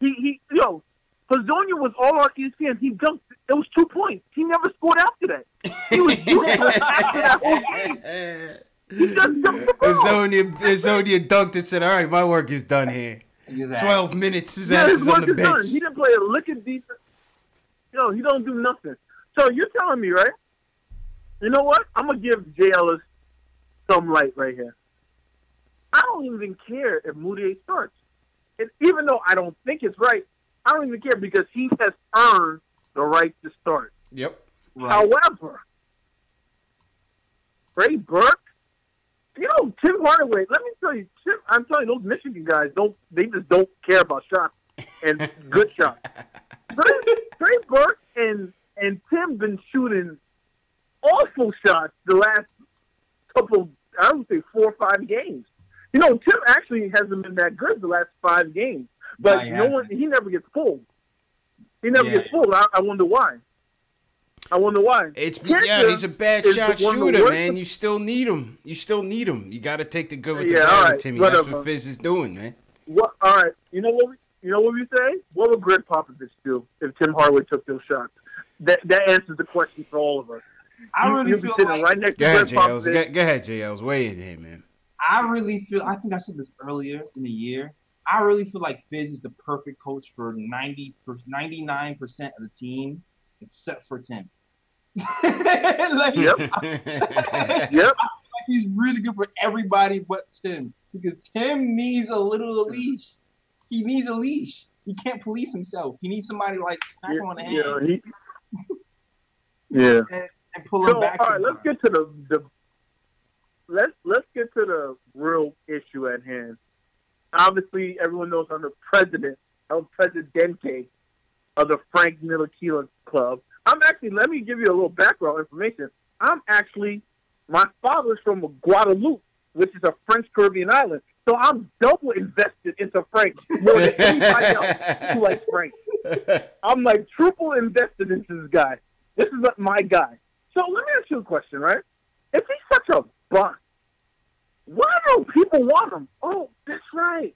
Hazonia was all on ESPN. He dunked. It was 2 points. He never scored after that. He was useless after that whole game. He just dunked the ball. Hazonia dunked and said, "All right, my work is done here." Exactly. 12 minutes. His ass is on the bench. Done. He didn't play a lick of defense. He don't do nothing. So you're telling me, right? You know what? I'm gonna give Jay Ellis some light right here. I don't even care if Moutier starts. And even though I don't think it's right, I don't even care because he has earned the right to start. Yep. Right. However, Trey Burke, Tim Hardaway, let me tell you, I'm telling you, those Michigan guys just don't care about shots and good shots. Trey Burke and Tim been shooting awful shots the last couple, I would say 4 or 5 games. Tim actually hasn't been that good the last 5 games, but he never gets pulled. He never gets pulled. I wonder why. He's a bad shot shooter, man. You still need him. You got to take the good with the bad, Timmy. That's what Fizz is doing, man. All right. You know what we say? What would Greg Popovich do if Tim Hardaway took those shots? That answers the question for all of us. I really feel like right next to Greg Popovich. Go ahead, JLs. Weigh in here, man. I think I said this earlier in the year. I really feel like Fizz is the perfect coach for 99% of the team, except for Tim. Yep. He's really good for everybody but Tim, because Tim needs a little leash. He needs a leash. He can't police himself. He needs somebody to smack him on the hand. And pull him back. All right, let's get to let's get to the real issue at hand. Obviously, everyone knows I'm the presidente of the Frank Ntilikina Club. Let me give you a little background information. My father's from Guadeloupe, which is a French Caribbean island. So I'm double invested into Frank more than anybody else who likes Frank. I'm triple invested into this guy. This is my guy. So let me ask you a question, right? If he's such a bust, why don't people want him? Oh, that's right.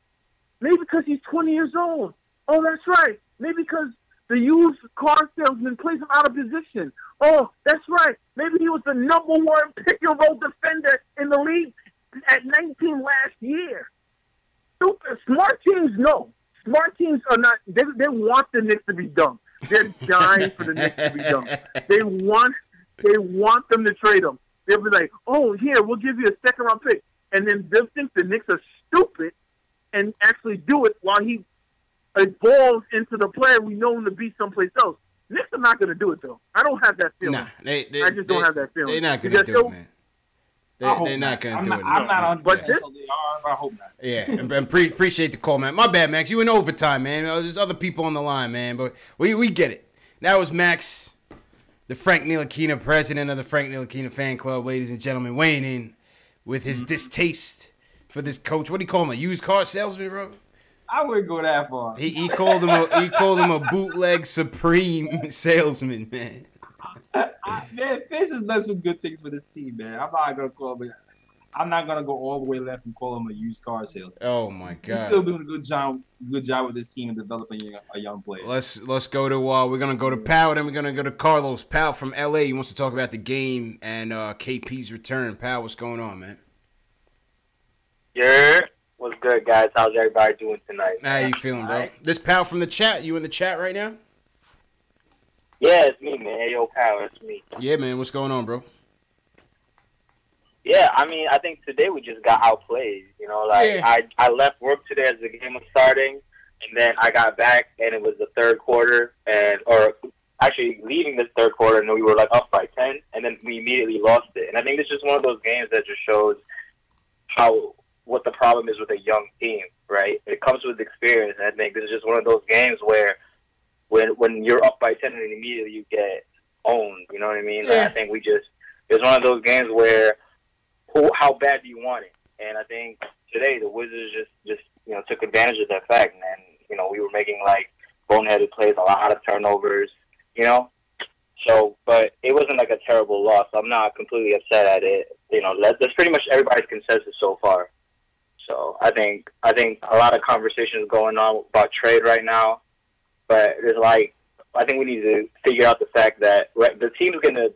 Maybe because he's 20 years old. Oh, that's right. Maybe because the used car salesman plays him out of position. Oh, that's right. Maybe he was the #1 pick-and-roll defender in the league at 19 last year. Smart teams, no. Smart teams are not. They want the Knicks to be dumb. They're dying for the Knicks to be dumb. They want them to trade them. They'll be like, oh, here, we'll give you a second-round pick. And then they'll think the Knicks are stupid and actually do it while he evolves into the player we know him to be someplace else. Knicks are not going to do it, though. I don't have that feeling. Nah, I just don't have that feeling. They're not going to do it, man. They're not going to do it. I'm not on, but they are. I hope not. Yeah, and appreciate the call, man. My bad, Max. You in overtime, man. There's other people on the line, man. But we get it. That was Max, the Frank Ntilikina, president of the Frank Ntilikina fan club, ladies and gentlemen, weighing in with his distaste for this coach. What do you call him? A used car salesman, bro? I wouldn't go that far. He called him a bootleg supreme salesman, man. Man, Fizz has done some good things for this team, man. I'm not gonna go all the way left and call him a used car salesman. Oh my God! He's still doing a good job with this team and developing a young player. Let's go to we're gonna go to Powell, then we're gonna go to Carlos. Powell from LA. He wants to talk about the game and KP's return. Powell, what's going on, man? Yeah. What's good, guys? How's everybody doing tonight? How you feeling, bro? This Powell from the chat. You in the chat right now? Yeah, it's me, man. Hey, yo, Powell, it's me. Yeah, man. What's going on, bro? Yeah, I mean, I think today we just got outplayed. I left work today as the game was starting, and then I got back, and it was the third quarter, or actually leaving this third quarter, and we were up by 10, and then we immediately lost it. And I think it's just one of those games that just shows what the problem is with a young team, right? It comes with experience, and I think this is just one of those games where when you're up by 10 and immediately you get owned, you know what I mean? Yeah. I think it's one of those games where how bad do you want it? And I think today the Wizards just took advantage of that fact, and we were making boneheaded plays, a lot of turnovers, you know. So, but it wasn't like a terrible loss. I'm not completely upset at it. You know, that's pretty much everybody's consensus so far. So I think a lot of conversations going on about trade right now, but there's like, I think we need to figure out the fact that the team's going to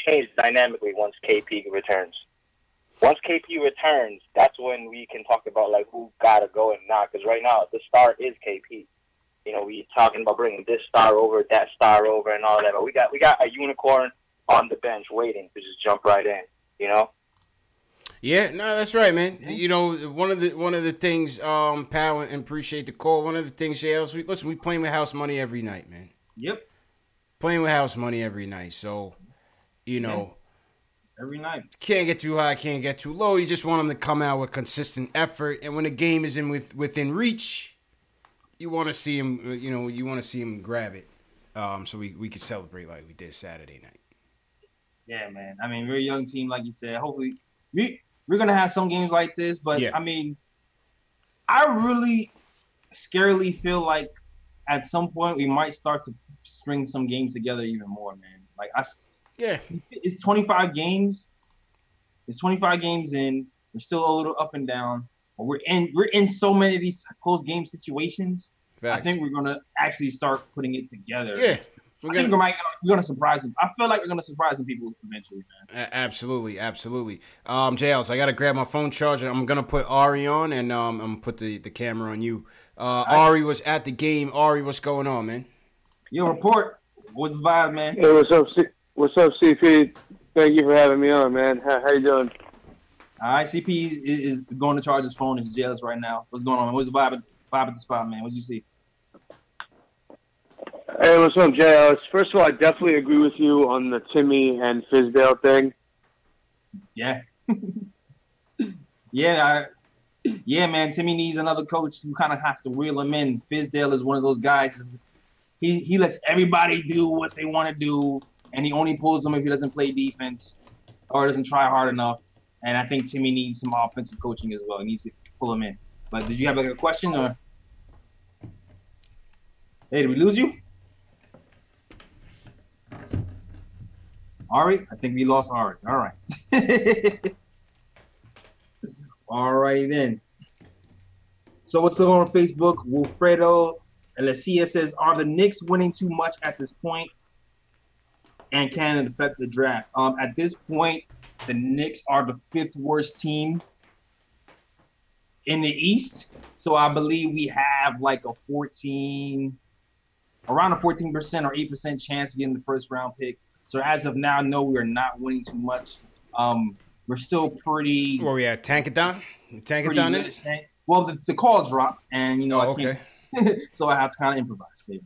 change dynamically once KP returns. Once KP returns, that's when we can talk about like who got to go and not. Because right now the star is KP. You know, we talking about bringing this star over, that star over, and all that. But we got a unicorn on the bench waiting to just jump right in. You know. Yeah, no, that's right, man. Yeah. You know, one of the things, Pal, and appreciate the call. One of the things, JL, we playing with house money every night, man. Yep. Playing with house money every night. So, you know, every night. Can't get too high, can't get too low. You just want them to come out with consistent effort, and when the game is within reach, you want to see him. You know, you want to see him grab it, so we could celebrate like we did Saturday night. Yeah, man. I mean, we're a young team, like you said. Hopefully, we're gonna have some games like this, but I mean, I really scarily feel like at some point we might start to string some games together even more, man. Like it's 25 games. It's 25 games in. We're still a little up and down. But we're in so many of these close game situations. Facts. I think we're gonna actually start putting it together. Yeah. We're gonna surprise them. I feel like we're gonna surprise some people eventually, man. Absolutely. JL, I gotta grab my phone charger. I'm gonna put Ari on, and I'm gonna put the camera on you. Ari was at the game. Ari, what's going on, man? Your report. What's the vibe, man? Hey, what's up, CP? Thank you for having me on, man. How you doing? All right, CP is going to charge his phone. He's jealous right now. What's going on, man? What's the vibe at the spot, man? What'd you see? Hey, what's up, JL? First of all, I definitely agree with you on the Timmy and Fizdale thing. Yeah. Yeah, man. Timmy needs another coach who kind of has to reel him in. Fizdale is one of those guys. He lets everybody do what they want to do, and he only pulls them if he doesn't play defense or doesn't try hard enough. And I think Timmy needs some offensive coaching as well. He needs to pull him in. But did you have like a question or? Hey, did we lose you? Ari? I think we lost Ari. All right. All right then. So what's going on Facebook? Wilfredo Alessia says, are the Knicks winning too much at this point? And can it affect the draft? At this point, the Knicks are the 5th worst team in the East. So I believe we have like around a 14% or 8% chance of getting the first round pick. So as of now, no, we are not winning too much. We're still pretty. Where we at? Tank it down? Tank it down in? Well, the call dropped, and I can't. So I have to kind of improvise. All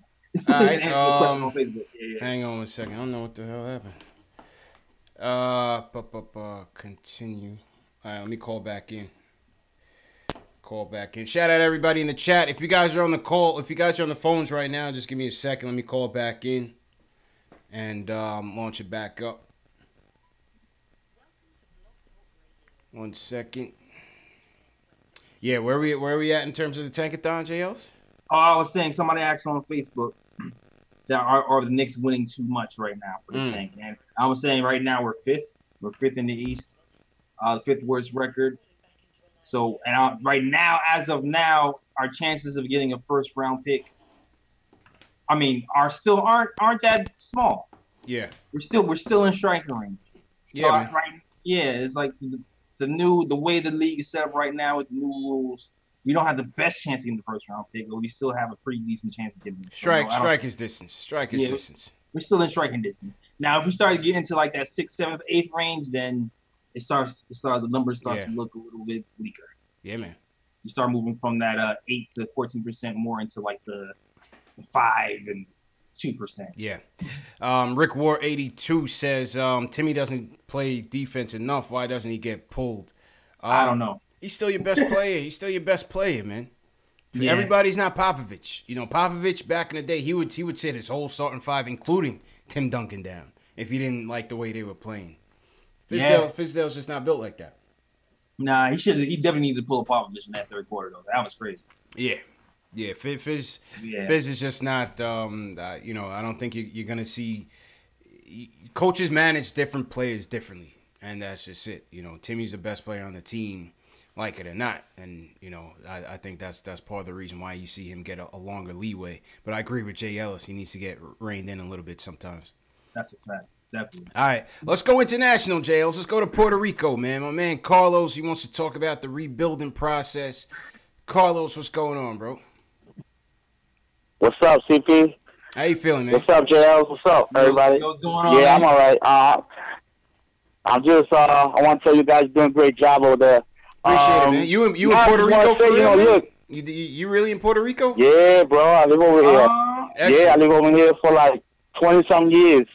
right. Answer the question on Facebook. Yeah. Hang on 1 second. I don't know what the hell happened. Continue. All right, let me call back in. Shout out everybody in the chat. If you guys are on the call, if you guys are on the phones right now, just give me a second. Let me call back in and launch it back up. 1 second. Yeah, where we at in terms of the Tankathon, JLs? Oh, I was saying somebody asked on Facebook that are the Knicks winning too much right now for the tank. And I was saying right now we're 5th. We're 5th in the East. The 5th worst record. So right now, as of now, our chances of getting a first round pick, I mean, aren't that small. Yeah. We're still in striking range. Yeah. So it's like the way the league is set up right now with the new rules. We don't have the best chance of getting the first round pick, but we still have a pretty decent chance of getting it. Strike is distance. Distance. We're still in striking distance. Now, if we start getting into like that 6th, 7th, 8th range, then the numbers start to look a little bit bleaker. Yeah, man. You start moving from that 8 to 14% more into like the 5 and 2%. Yeah. Rick War 82 says Timmy doesn't play defense enough. Why doesn't he get pulled? I don't know. He's still your best player. He's still your best player, man. Yeah. Everybody's not Popovich. Popovich back in the day, he would sit his whole starting 5, including Tim Duncan, down if he didn't like the way they were playing. Fizdale's just not built like that. Nah, he definitely needed to pull a Popovich in that 3rd quarter though. That was crazy. Yeah. Yeah, Fizz is just not. You know, I don't think you're gonna see. Coaches manage different players differently, and that's just it. You know, Timmy's the best player on the team, like it or not, and you know, I think that's part of the reason why you see him get a longer leeway. But I agree with Jay Ellis; he needs to get reined in a little bit sometimes. That's a fact, definitely. All right, let's go international, Jay Ellis. Let's go to Puerto Rico, man. My man Carlos, he wants to talk about the rebuilding process. Carlos, what's going on, bro? What's up, CP? How you feeling, man? What's up, JL? What's up, everybody? What's going on? Yeah, man? I'm all right. I'm just, I want to tell you guys doing a great job over there. Appreciate it, man. You in Puerto Rico for real, man? Look, you really in Puerto Rico? Yeah, bro. I live over here. Yeah, I live over here for like 20-some years.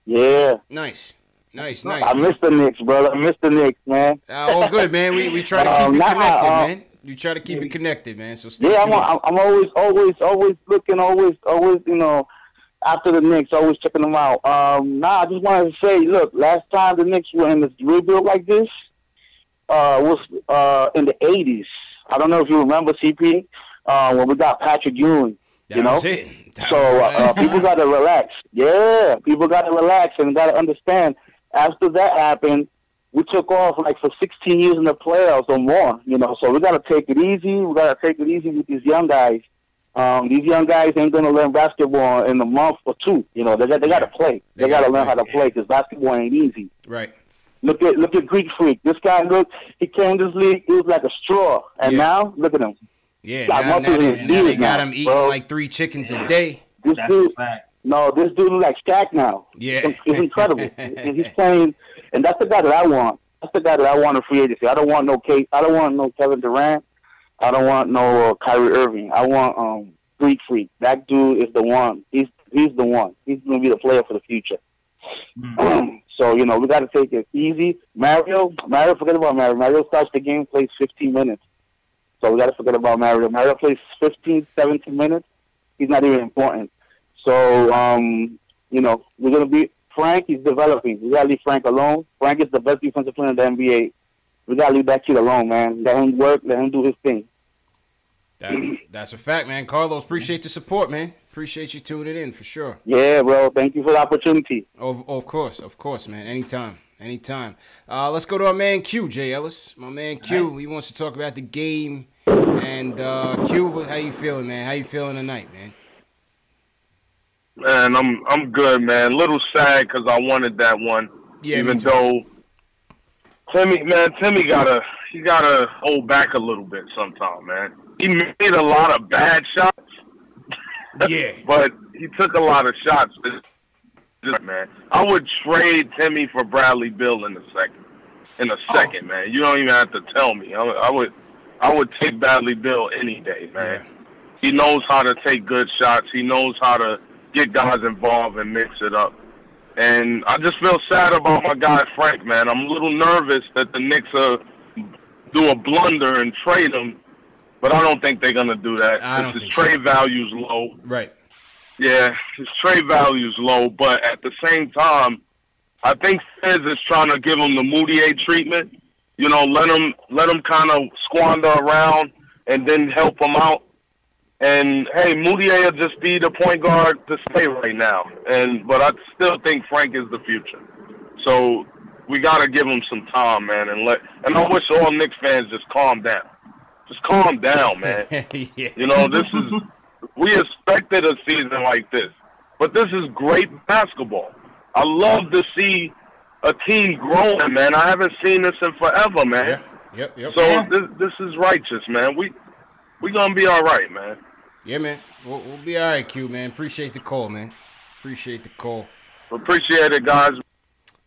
Yeah. Nice. I miss the Knicks, brother. I miss the Knicks, man. All good, man. We try to keep it connected, man. You try to keep it connected, man. So stay tuned. I'm always looking, always, you know, after the Knicks, always checking them out. I just wanted to say, look, last time the Knicks were in this rebuild like this was in the 80s. I don't know if you remember, CP, when we got Patrick Ewing. That was it. People got to relax. Yeah, people got to relax and got to understand. After that happened, we took off like for 16 years in the playoffs or more, you know. So we got to take it easy. We got to take it easy with these young guys. These young guys ain't going to learn basketball in a month or two. You know, they got to play. They got to learn how to play because basketball ain't easy. Right. Look at Greek Freak. This guy, he came to this league, he was like a straw. And now, look at him. Yeah, now they got him eating like 3 chickens a day. That's a fact. No, this dude is like Shaq now. Yeah. He's incredible. And he's playing, and that's the guy that I want. That's the guy that I want in free agency. I don't want no Kevin Durant. I don't want no Kyrie Irving. I want Greek Freak. That dude is the one. He's the one. He's going to be the player for the future. So, you know, we got to take it easy. Mario, forget about Mario. Mario starts the game, plays 15 minutes. So we got to forget about Mario. Mario plays 15, 17 minutes. He's not even important. So, you know, we're going to be Frank. He's developing. We got to leave Frank alone. Frank is the best defensive player in the NBA. We got to leave that kid alone, man. Let him work. Let him do his thing. That's a fact, man. Carlos, appreciate the support, man. Appreciate you tuning in for sure. Yeah, bro. Thank you for the opportunity. Of course, man. Anytime. Let's go to our man Q, Jay Ellis. My man Q, he wants to talk about the game. And Q, how you feeling, man? How you feeling tonight, man? Man, I'm good, man. A little sad because I wanted that one. Yeah, even though Timmy gotta hold back a little bit sometime, man. He made a lot of bad shots. Yeah. But he took a lot of shots. Man, I would trade Timmy for Bradley Beal in a second, man. You don't even have to tell me. I would take Bradley Beal any day, man. Yeah. He knows how to take good shots. He knows how to get guys involved and mix it up. And I just feel sad about my guy Frank, man. I'm a little nervous that the Knicks do a blunder and trade him, but I don't think they're going to do that. His trade value's low. Right. Yeah, his trade value's low, but at the same time, I think Fizz is trying to give him the Moutier treatment. You know, let him kind of squander around and then help him out. And hey, Moutier will just be the point guard to stay right now. But I still think Frank is the future. So we got to give him some time, man. And I wish all Knicks fans just calm down. Just calm down, man. Yeah. You know, we expected a season like this, but this is great basketball. I love to see a team growing, man. I haven't seen this in forever, man. Yep. So this is righteous, man. We gonna be all right, man. Yeah, man. We'll be all right, Q, man. Appreciate the call, man. Appreciate it, guys.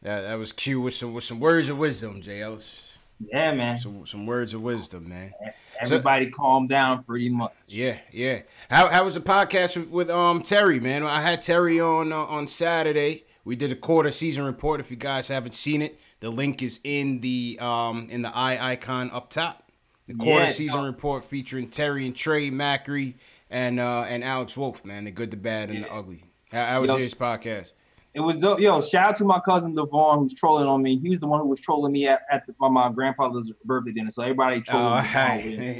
That was Q with some words of wisdom, Jay Ellis. Yeah, man. Some words of wisdom, man. Everybody calm down pretty much. Yeah. How was the podcast with Terry, man? I had Terry on Saturday. We did a quarter season report. If you guys haven't seen it, the link is in the eye icon up top. The quarter season report featuring Terry and Trey Macri and Alex Wolf, man. The good, the bad, and the ugly. How was his podcast? It was dope. Yo, shout out to my cousin Devon who's trolling on me. He was the one who was trolling me at my grandfather's birthday dinner. So everybody trolling me.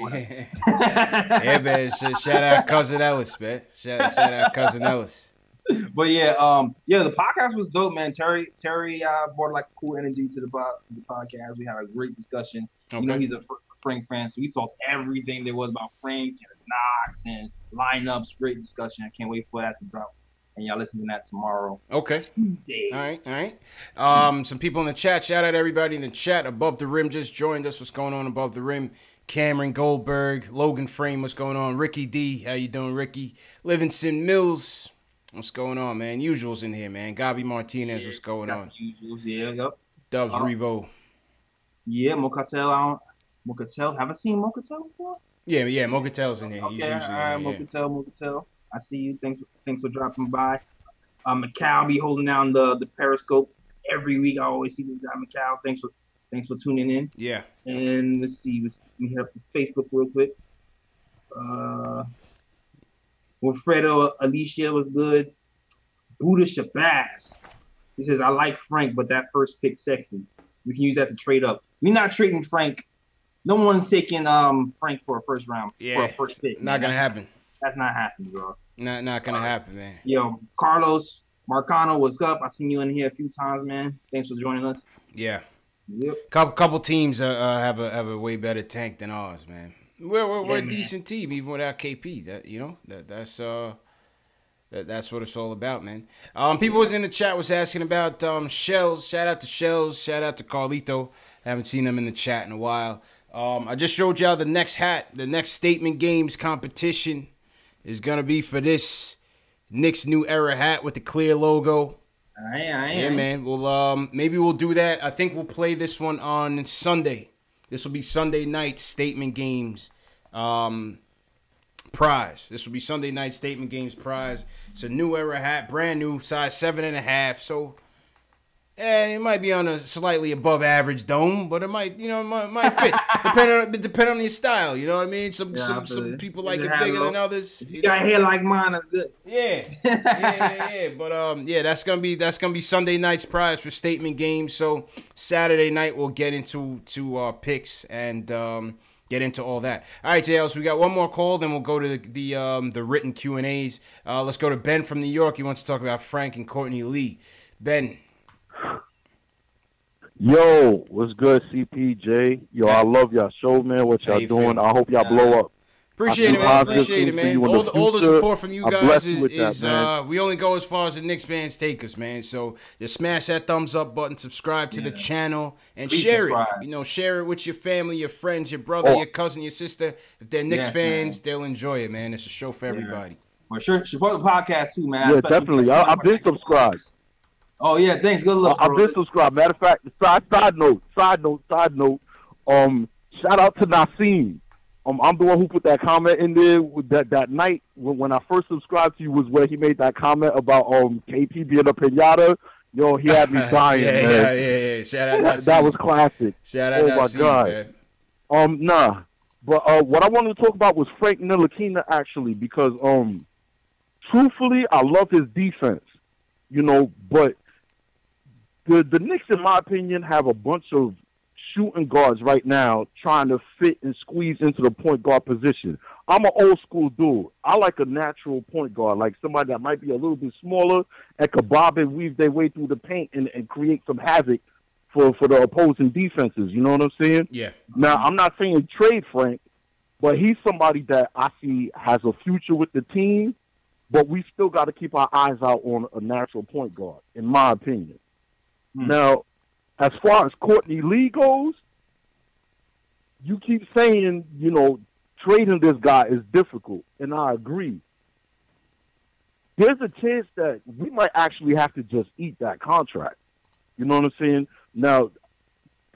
Yeah, man. Shout out cousin Ellis, man. Shout out cousin Ellis. But yeah, the podcast was dope, man. Terry brought like a cool energy to the podcast. We had a great discussion. Okay. You know, he's a Frank fan, so we talked everything there was about Frank and Knox and lineups. Great discussion. I can't wait for that to drop. And y'all listen to that tomorrow. Okay. Tuesday. All right. Some people in the chat. Shout out everybody in the chat. Above the Rim just joined us. What's going on above the rim? Cameron Goldberg, Logan Frame. What's going on? Ricky D. How you doing, Ricky? Livingston Mills. What's going on, man? Usuals in here, man. Gabi Martinez. What's going on? Usuals, yeah. Yep. Dubs Revo. Yeah, Mocatel. Haven't seen Mocatel before? Yeah, Mocatel's in here. Okay, he's usually Mocatel. I see you. Thanks for dropping by. Macau be holding down the Periscope every week. I always see this guy Macau. Thanks for tuning in. Yeah. And let's see. Let me hit up the Facebook real quick. Wilfredo Alicia was good. Buddha Shabazz. He says, I like Frank, but that first pick sexy. We can use that to trade up. We're not trading Frank. No one's taking Frank for a first round. Yeah. For a first pick. Not gonna happen. That's not happening, bro. Not gonna happen, man. Yo, Carlos Marcano, what's up? I seen you in here a few times, man. Thanks for joining us. Yeah. Yep. Couple teams have a way better tank than ours, man. We're a decent team even without KP. That's what it's all about, man. People was in the chat was asking about Shells. Shout out to Shells. Shout out to Carlito. Haven't seen them in the chat in a while. I just showed y'all the next hat. The next Statement Games competition is gonna be for this Knicks New Era hat with the clear logo. Yeah, man. Well, maybe we'll do that. I think we'll play this one on Sunday. This will be Sunday night Statement Games prize. This will be Sunday night Statement Games prize. It's a New Era hat, brand new, size 7.5. So, it might be on a slightly above average dome, but it might fit. Depending on your style, you know what I mean? Some people like it bigger than others. If you got hair like mine, that's good. Yeah. But that's gonna be Sunday night's prize for Statement Games. So Saturday night we'll get into picks and get into all that. All right, JL, so we got one more call, then we'll go to the written Q&As. Let's go to Ben from New York. He wants to talk about Frank and Courtney Lee. Ben. Yo, what's good, CPJ? Yo, I love y'all show, man. What y'all doing? I hope y'all blow up. Appreciate it, man. All the support from you guys is we only go as far as the Knicks fans take us, man. So just smash that thumbs up button, subscribe to the channel, and share it. Share it with your family, your friends, your brother, your cousin, your sister. If they're Knicks fans, they'll enjoy it, man. It's a show for everybody. For sure, support the podcast too, man. Yeah, definitely. I've been subscribed. Oh yeah, thanks. Good luck. I've been subscribed. Matter of fact, side note. Shout out to Nassim. I'm the one who put that comment in there with that night when I first subscribed to you was where he made that comment about KP being a pinata. Yo, he had me dying, man. Yeah. Shout out that was classic. Shout out oh my God. Man. Nah. But what I wanted to talk about was Frank Ntilikina actually, because truthfully I love his defense. But the Knicks, in my opinion, have a bunch of shooting guards right now trying to fit and squeeze into the point guard position. I'm an old school dude. I like a natural point guard, like somebody that might be a little bit smaller and could bob and weave their way through the paint and create some havoc for the opposing defenses. You know what I'm saying? Yeah. Now, I'm not saying trade Frank, but he's somebody that I see has a future with the team, but we still got to keep our eyes out on a natural point guard, in my opinion. Now, as far as Courtney Lee goes, you keep saying, trading this guy is difficult, and I agree. There's a chance that we might actually have to just eat that contract. You know what I'm saying? Now,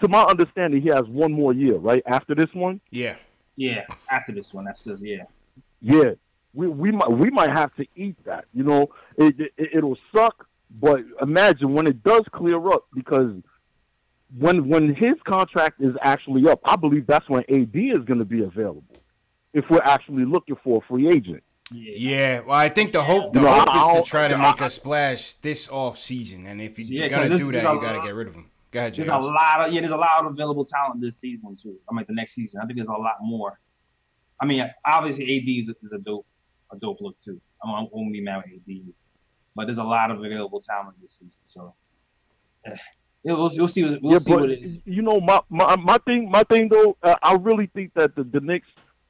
to my understanding, he has one more year, right, after this one? Yeah. Yeah, after this one, that says, yeah. Yeah, we might have to eat that. It'll suck. But imagine when it does clear up, because when his contract is actually up, I believe that's when AD is going to be available, if we're actually looking for a free agent. Yeah, well, I think the hope is to try to make a splash this off season, and if you're gonna do that, you gotta get rid of him. Go ahead, There's a lot of available talent this season too. I mean, the next season, I think there's a lot more. I mean, obviously AD is a dope look too. I won't be mad with AD, but there's a lot of available talent this season. So we'll see. We'll see what it is. You know, my thing though, I really think that the Knicks,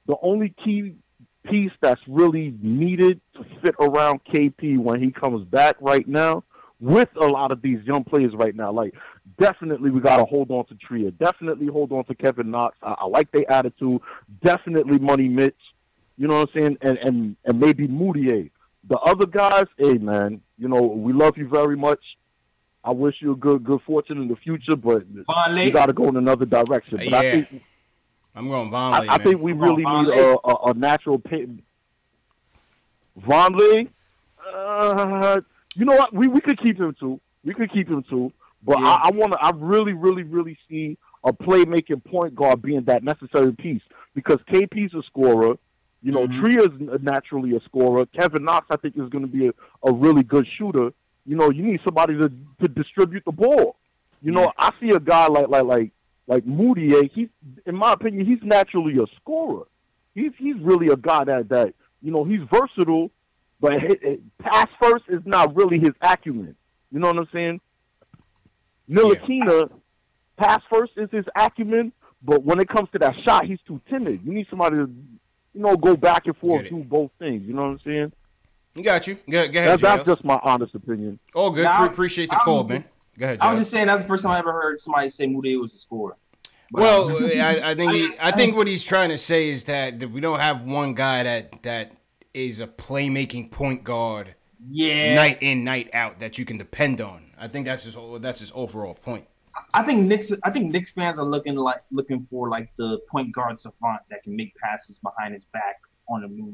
the only key piece that's really needed to fit around KP when he comes back right now, with a lot of these young players right now, like definitely we got to hold on to Tria. Definitely hold on to Kevin Knox. I like their attitude. Definitely Money Mitch. You know what I'm saying? And maybe Moutier. The other guys, hey man, you know, we love you very much. I wish you a good fortune in the future, but you got to go in another direction. But I think I'm going Vonleh. I think we really need a natural pick. Vonleh, you know what? We could keep him too. But I really see a playmaking point guard being that necessary piece, because KP's a scorer. You know, Tria's naturally a scorer. Kevin Knox, I think, is going to be a really good shooter. You know, you need somebody to distribute the ball. You know, I see a guy like Moutier. He's, in my opinion, he's naturally a scorer. He's really a guy that you know, he's versatile, but pass first is not really his acumen. You know what I'm saying? Ntilikina, pass first is his acumen, but when it comes to that shot, he's too timid. You need somebody to, you know, go back and forth, do both things. You know what I'm saying? You got you. Go ahead, that's just my honest opinion. Oh, good. Appreciate the call, man. Go ahead, I was just saying that's the first time I ever heard somebody say Moutier was a scorer. But, well, I think what he's trying to say is that we don't have one guy that is a playmaking point guard, night in, night out, that you can depend on. I think that's his overall point. I think Knicks fans are looking for like the point guard savant that can make passes behind his back on the move.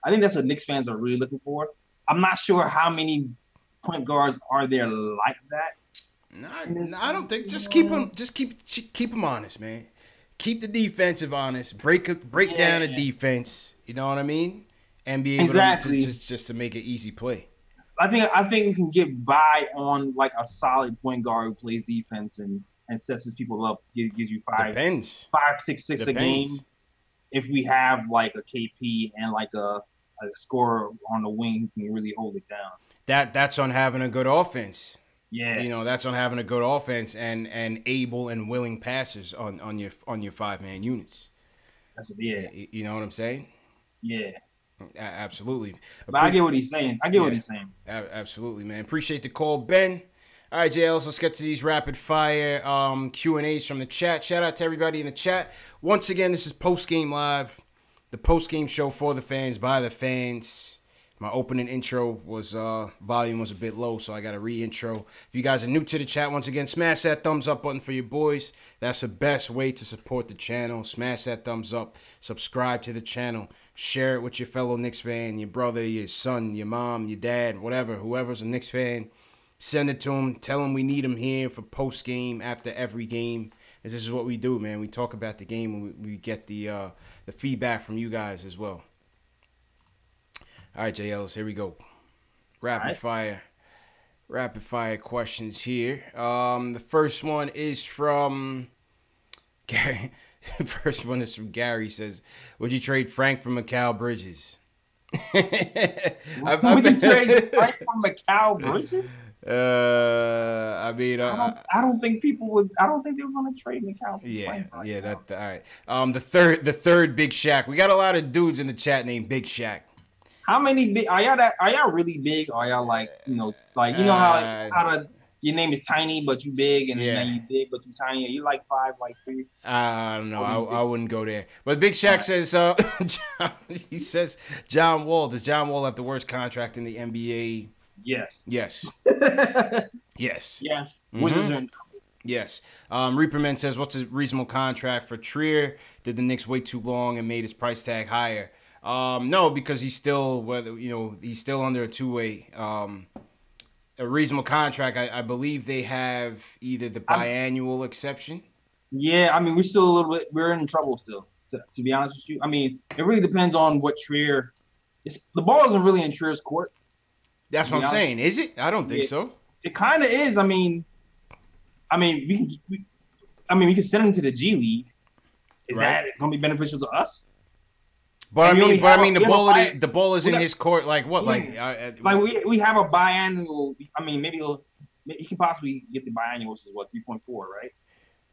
I think that's what Knicks fans are really looking for. I'm not sure how many point guards are there like that. No, I don't think. Just keep them honest, man. Keep the defensive honest. Break down the defense. You know what I mean? And be able to make an easy play. I think we can get by on like a solid point guard who plays defense and sets his people up. Gives you 5, 6 a game. If we have like a KP and like a scorer on the wing who can really hold it down. That's on having a good offense. Yeah, you know, that's on having a good offense and able and willing passers on your 5-man units. You know what I'm saying? Yeah. Absolutely. But I get what he's saying. Absolutely, man. Appreciate the call, Ben. All right, JLs, let's get to these rapid fire Q&As from the chat. Shout out to everybody in the chat. Once again, this is Post Game Live, the post game show for the fans, by the fans. My opening intro was volume was a bit low, so I got a re-intro. If you guys are new to the chat, once again, smash that thumbs up button for your boys. That's the best way to support the channel. Smash that thumbs up. Subscribe to the channel. Share it with your fellow Knicks fan, your brother, your son, your mom, your dad, whatever. Whoever's a Knicks fan, send it to them. Tell them we need them here for post-game, after every game. This is what we do, man. We talk about the game, and we get the feedback from you guys as well. All right, JLs, here we go. Rapid fire questions here. The first one is from Gary. The first one is from Gary. He says, "Would you trade Frank for Mikal Bridges?" Would you trade Frank for Mikal Bridges? I mean, I don't think people would. I don't think they were going to trade Mikal. That all right. The third Big Shaq. We got a lot of dudes in the chat named Big Shaq. How many big are y'all? Are y'all really big? Or are y'all like how your name is tiny but you big, and then you big but you tiny? Are you like 5, like 3? I don't know. I wouldn't go there. But Big Shaq says he says John Wall. Does John Wall have the worst contract in the NBA? Yes. Yes. Yes. Mm-hmm. Wizards are in trouble. Yes. Reaperman says, what's a reasonable contract for Trier? Did the Knicks wait too long and made his price tag higher? No, because he's still under a two-way. A reasonable contract. I believe they have either the biannual exception. Yeah, I mean, we're in trouble still. To be honest with you, I mean, it really depends on what Trier the ball isn't really in Trier's court. That's what I'm saying. Is it? I don't think so. It kind of is. I mean, we can send him to the G League. Is that going to be beneficial to us? But the ball is in his court. Like what? We have a biannual. I mean, maybe he can possibly get the biannual, which is what 3.4, right?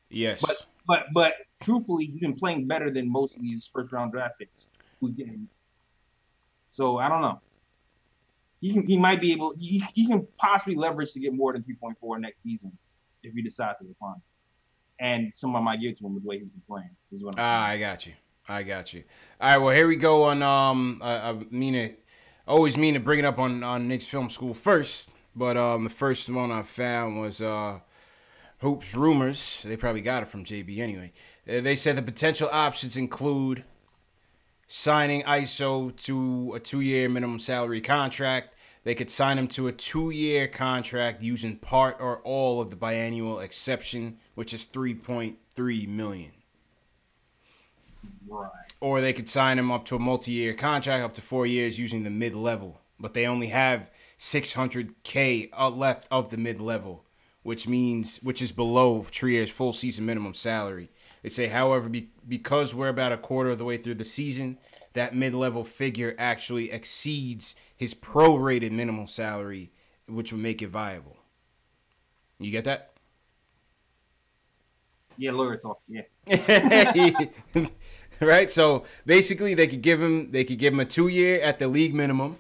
Yes. But truthfully, he's been playing better than most of these first round draft picks. So I don't know. He might be able. He can possibly leverage to get more than 3.4 next season if he decides to decline. And someone might give it to him with the way he's been playing. Is what I'm saying. I got you. All right, well, here we go on I always mean to bring it up on Knicks Film School first, but the first one I found was Hoops Rumors. They probably got it from JB anyway. They said the potential options include signing ISO to a 2-year minimum salary contract. They could sign him to a 2-year contract using part or all of the biannual exception, which is $3.3 million. Right. Or they could sign him up to a multi-year contract up to 4 years using the mid-level. But they only have $600K left of the mid-level, which is below Trier's full season minimum salary. They say, however, because we're about a quarter of the way through the season, that mid-level figure actually exceeds his prorated minimum salary, which would make it viable. You get that? Yeah, lawyer talk. Yeah. Right. So basically, they could give him a 2-year at the league minimum.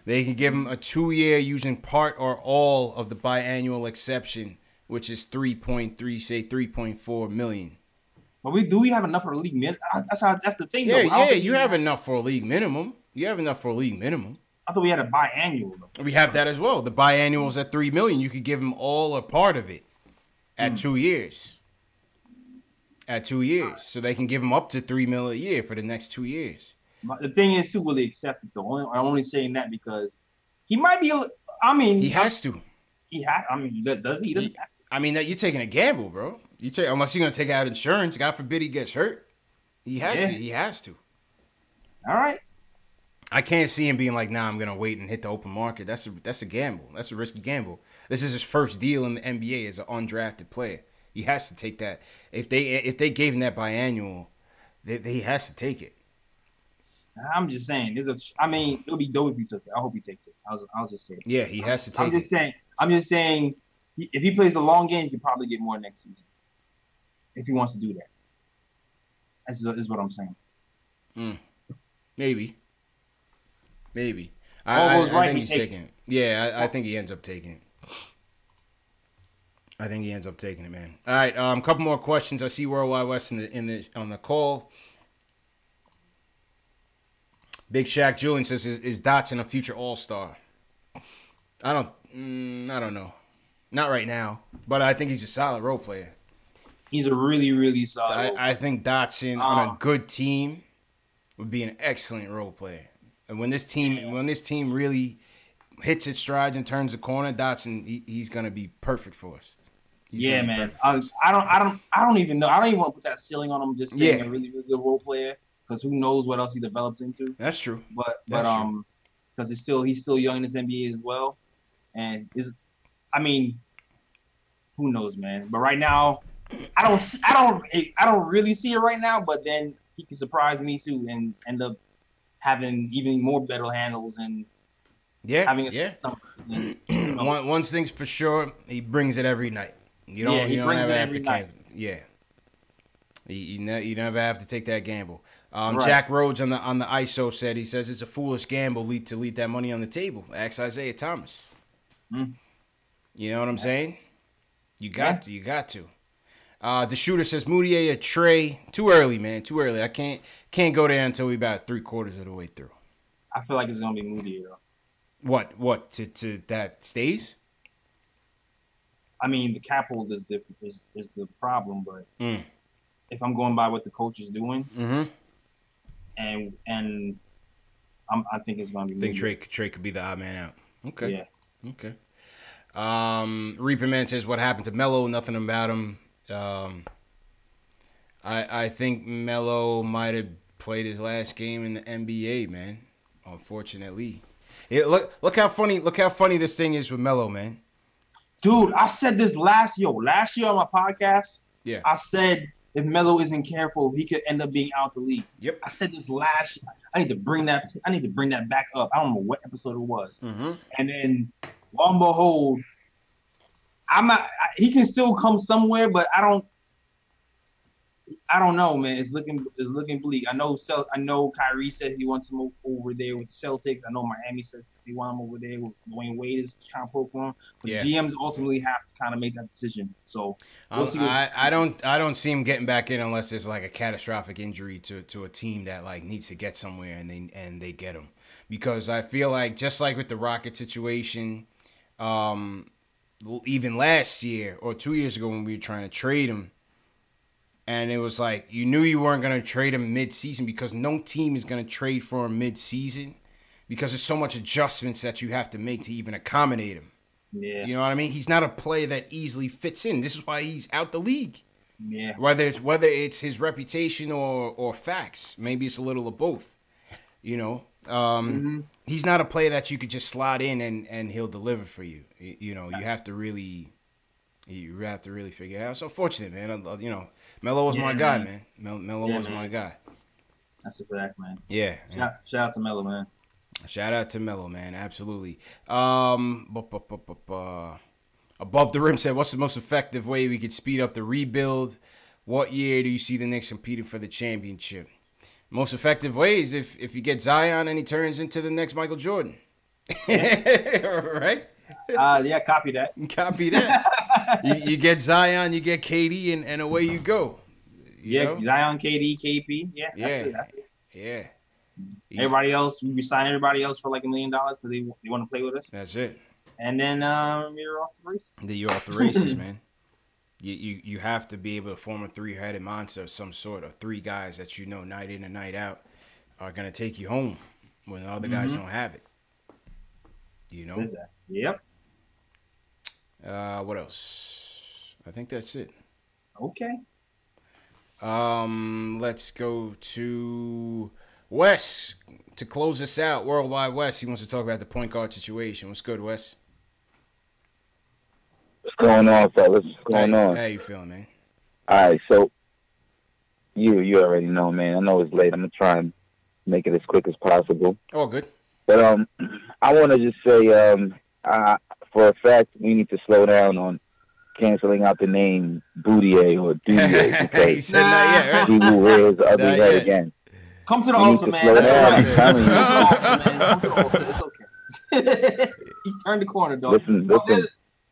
They could give him a 2-year using part or all of the biannual exception, which is 3.4 million. But we have enough for a league minimum? That's the thing. Yeah, you have enough for a league minimum. I thought we had a biannual though. We have that as well. The biannual's at $3 million. You could give him all or part of it at 2 years. So they can give him up to $3 million a year for the next 2 years. But the thing is, too, will he accept it though? I'm only saying that because he might be. He has to. Does he? He doesn't have to. I mean, you're taking a gamble, bro. Unless you're gonna take out insurance. God forbid he gets hurt. He has to. All right. I can't see him being like, nah, I'm gonna wait and hit the open market. That's a gamble. That's a risky gamble. This is his first deal in the NBA as an undrafted player. He has to take that. If they gave him that biannual, he has to take it. I'm just saying. It'll be dope if he took it. I hope he takes it. I'll just say it. Yeah, he has to take it. I'm just saying. If he plays the long game, he can probably get more next season. If he wants to do that. That's what I'm saying. Maybe. I think he's taking it. Yeah, I think he ends up taking it. Man. All right, a couple more questions. I see Worldwide West on the call. Big Shaq Julian says, "Is Dotson a future All-Star?" I don't know. Not right now, but I think he's a solid role player. He's a really, really solid. I think Dotson on a good team would be an excellent role player. And when this team really hits its strides and turns the corner, Dotson he's gonna be perfect for us. Yeah, man. I don't even know. I don't even want to put that ceiling on him. Just saying a really, really good role player, because who knows what else he develops into. That's true. But because he's still young in this NBA as well, and who knows, man. But right now, I don't really see it right now. But then he can surprise me too and end up having even more better handles and having one thing's for sure, he brings it every night. You don't ever have to cancel. Yeah. You never have to take that gamble. Right. Jack Rhodes on the ISO said, he says it's a foolish gamble to leave that money on the table. Ask Isaiah Thomas. You know what I'm saying? You got to. The shooter says Moutier or Trey. Too early, man. Too early. I can't go there until we about 3/4 of the way through. I feel like it's gonna be Moutier though. What to that stays? I mean, the cap hold is the problem, but if I'm going by what the coach is doing, and I think it's going to be. I think Trey could be the odd man out. Okay. Yeah. Okay. Reaper Man says, what happened to Melo? Nothing about him. I think Melo might have played his last game in the NBA, man. Unfortunately. Look how funny this thing is with Melo, man. Dude, I said this last year on my podcast. Yeah. I said if Melo isn't careful, he could end up being out the league. Yep. I said this last year. I need to bring that back up. I don't know what episode it was. Mm-hmm. And then, lo and behold, he can still come somewhere, but I don't know, man. It's looking bleak. I know Kyrie said he wants him over there with the Celtics. I know Miami says they want him over there with Dwayne Wade is trying to poke for him. But the GMs ultimately have to kind of make that decision. So we'll see. I don't see him getting back in unless there's like a catastrophic injury to a team that like needs to get somewhere and they get him. Because I feel like just like with the Rocket situation, even last year or 2 years ago when we were trying to trade him. And it was like, you knew you weren't going to trade him mid-season because no team is going to trade for him mid-season because there's so much adjustments that you have to make to even accommodate him. Yeah. You know what I mean? He's not a player that easily fits in. This is why he's out the league. Yeah. Whether it's his reputation or facts. Maybe it's a little of both. You know? He's not a player that you could just slot in and he'll deliver for you. You know, you have to really figure it out. It's unfortunate, man. You know, Melo was my guy, man. Melo was my guy. That's a fact, man. Yeah. Shout out to Melo, man. Shout out to Melo, man. Absolutely. Above the Rim said, what's the most effective way we could speed up the rebuild? What year do you see the Knicks competing for the championship? Most effective way is if you get Zion and he turns into the next Michael Jordan. Right? Yeah, copy that. Copy that. you get Zion, you get KD, and away you go. You know? Zion, KD, KP. Yeah, that's it. Yeah. Everybody else, we sign everybody else for like $1 million because they want to play with us. That's it. And then you're off the races. You're off the races, man. You have to be able to form a three-headed monster of some sort, of three guys that you know night in and night out are going to take you home when the other guys don't have it. You know? Exactly. Yep. What else? I think that's it. Okay. Let's go to Wes to close this out. Worldwide Wes. He wants to talk about the point guard situation. What's good, Wes? What's going on, fellas? What's going on? How you feeling, man? All right, so you already know, man. I know it's late. I'm gonna try and make it as quick as possible. Oh, good. But I want to just say, for a fact, we need to slow down on canceling out the name Boudier or Dudier because he said not yet, right? he will rear his ugly head again. Come to the altar, man. That's all right. Come to the altar. It's okay. He turned the corner, dog. Listen.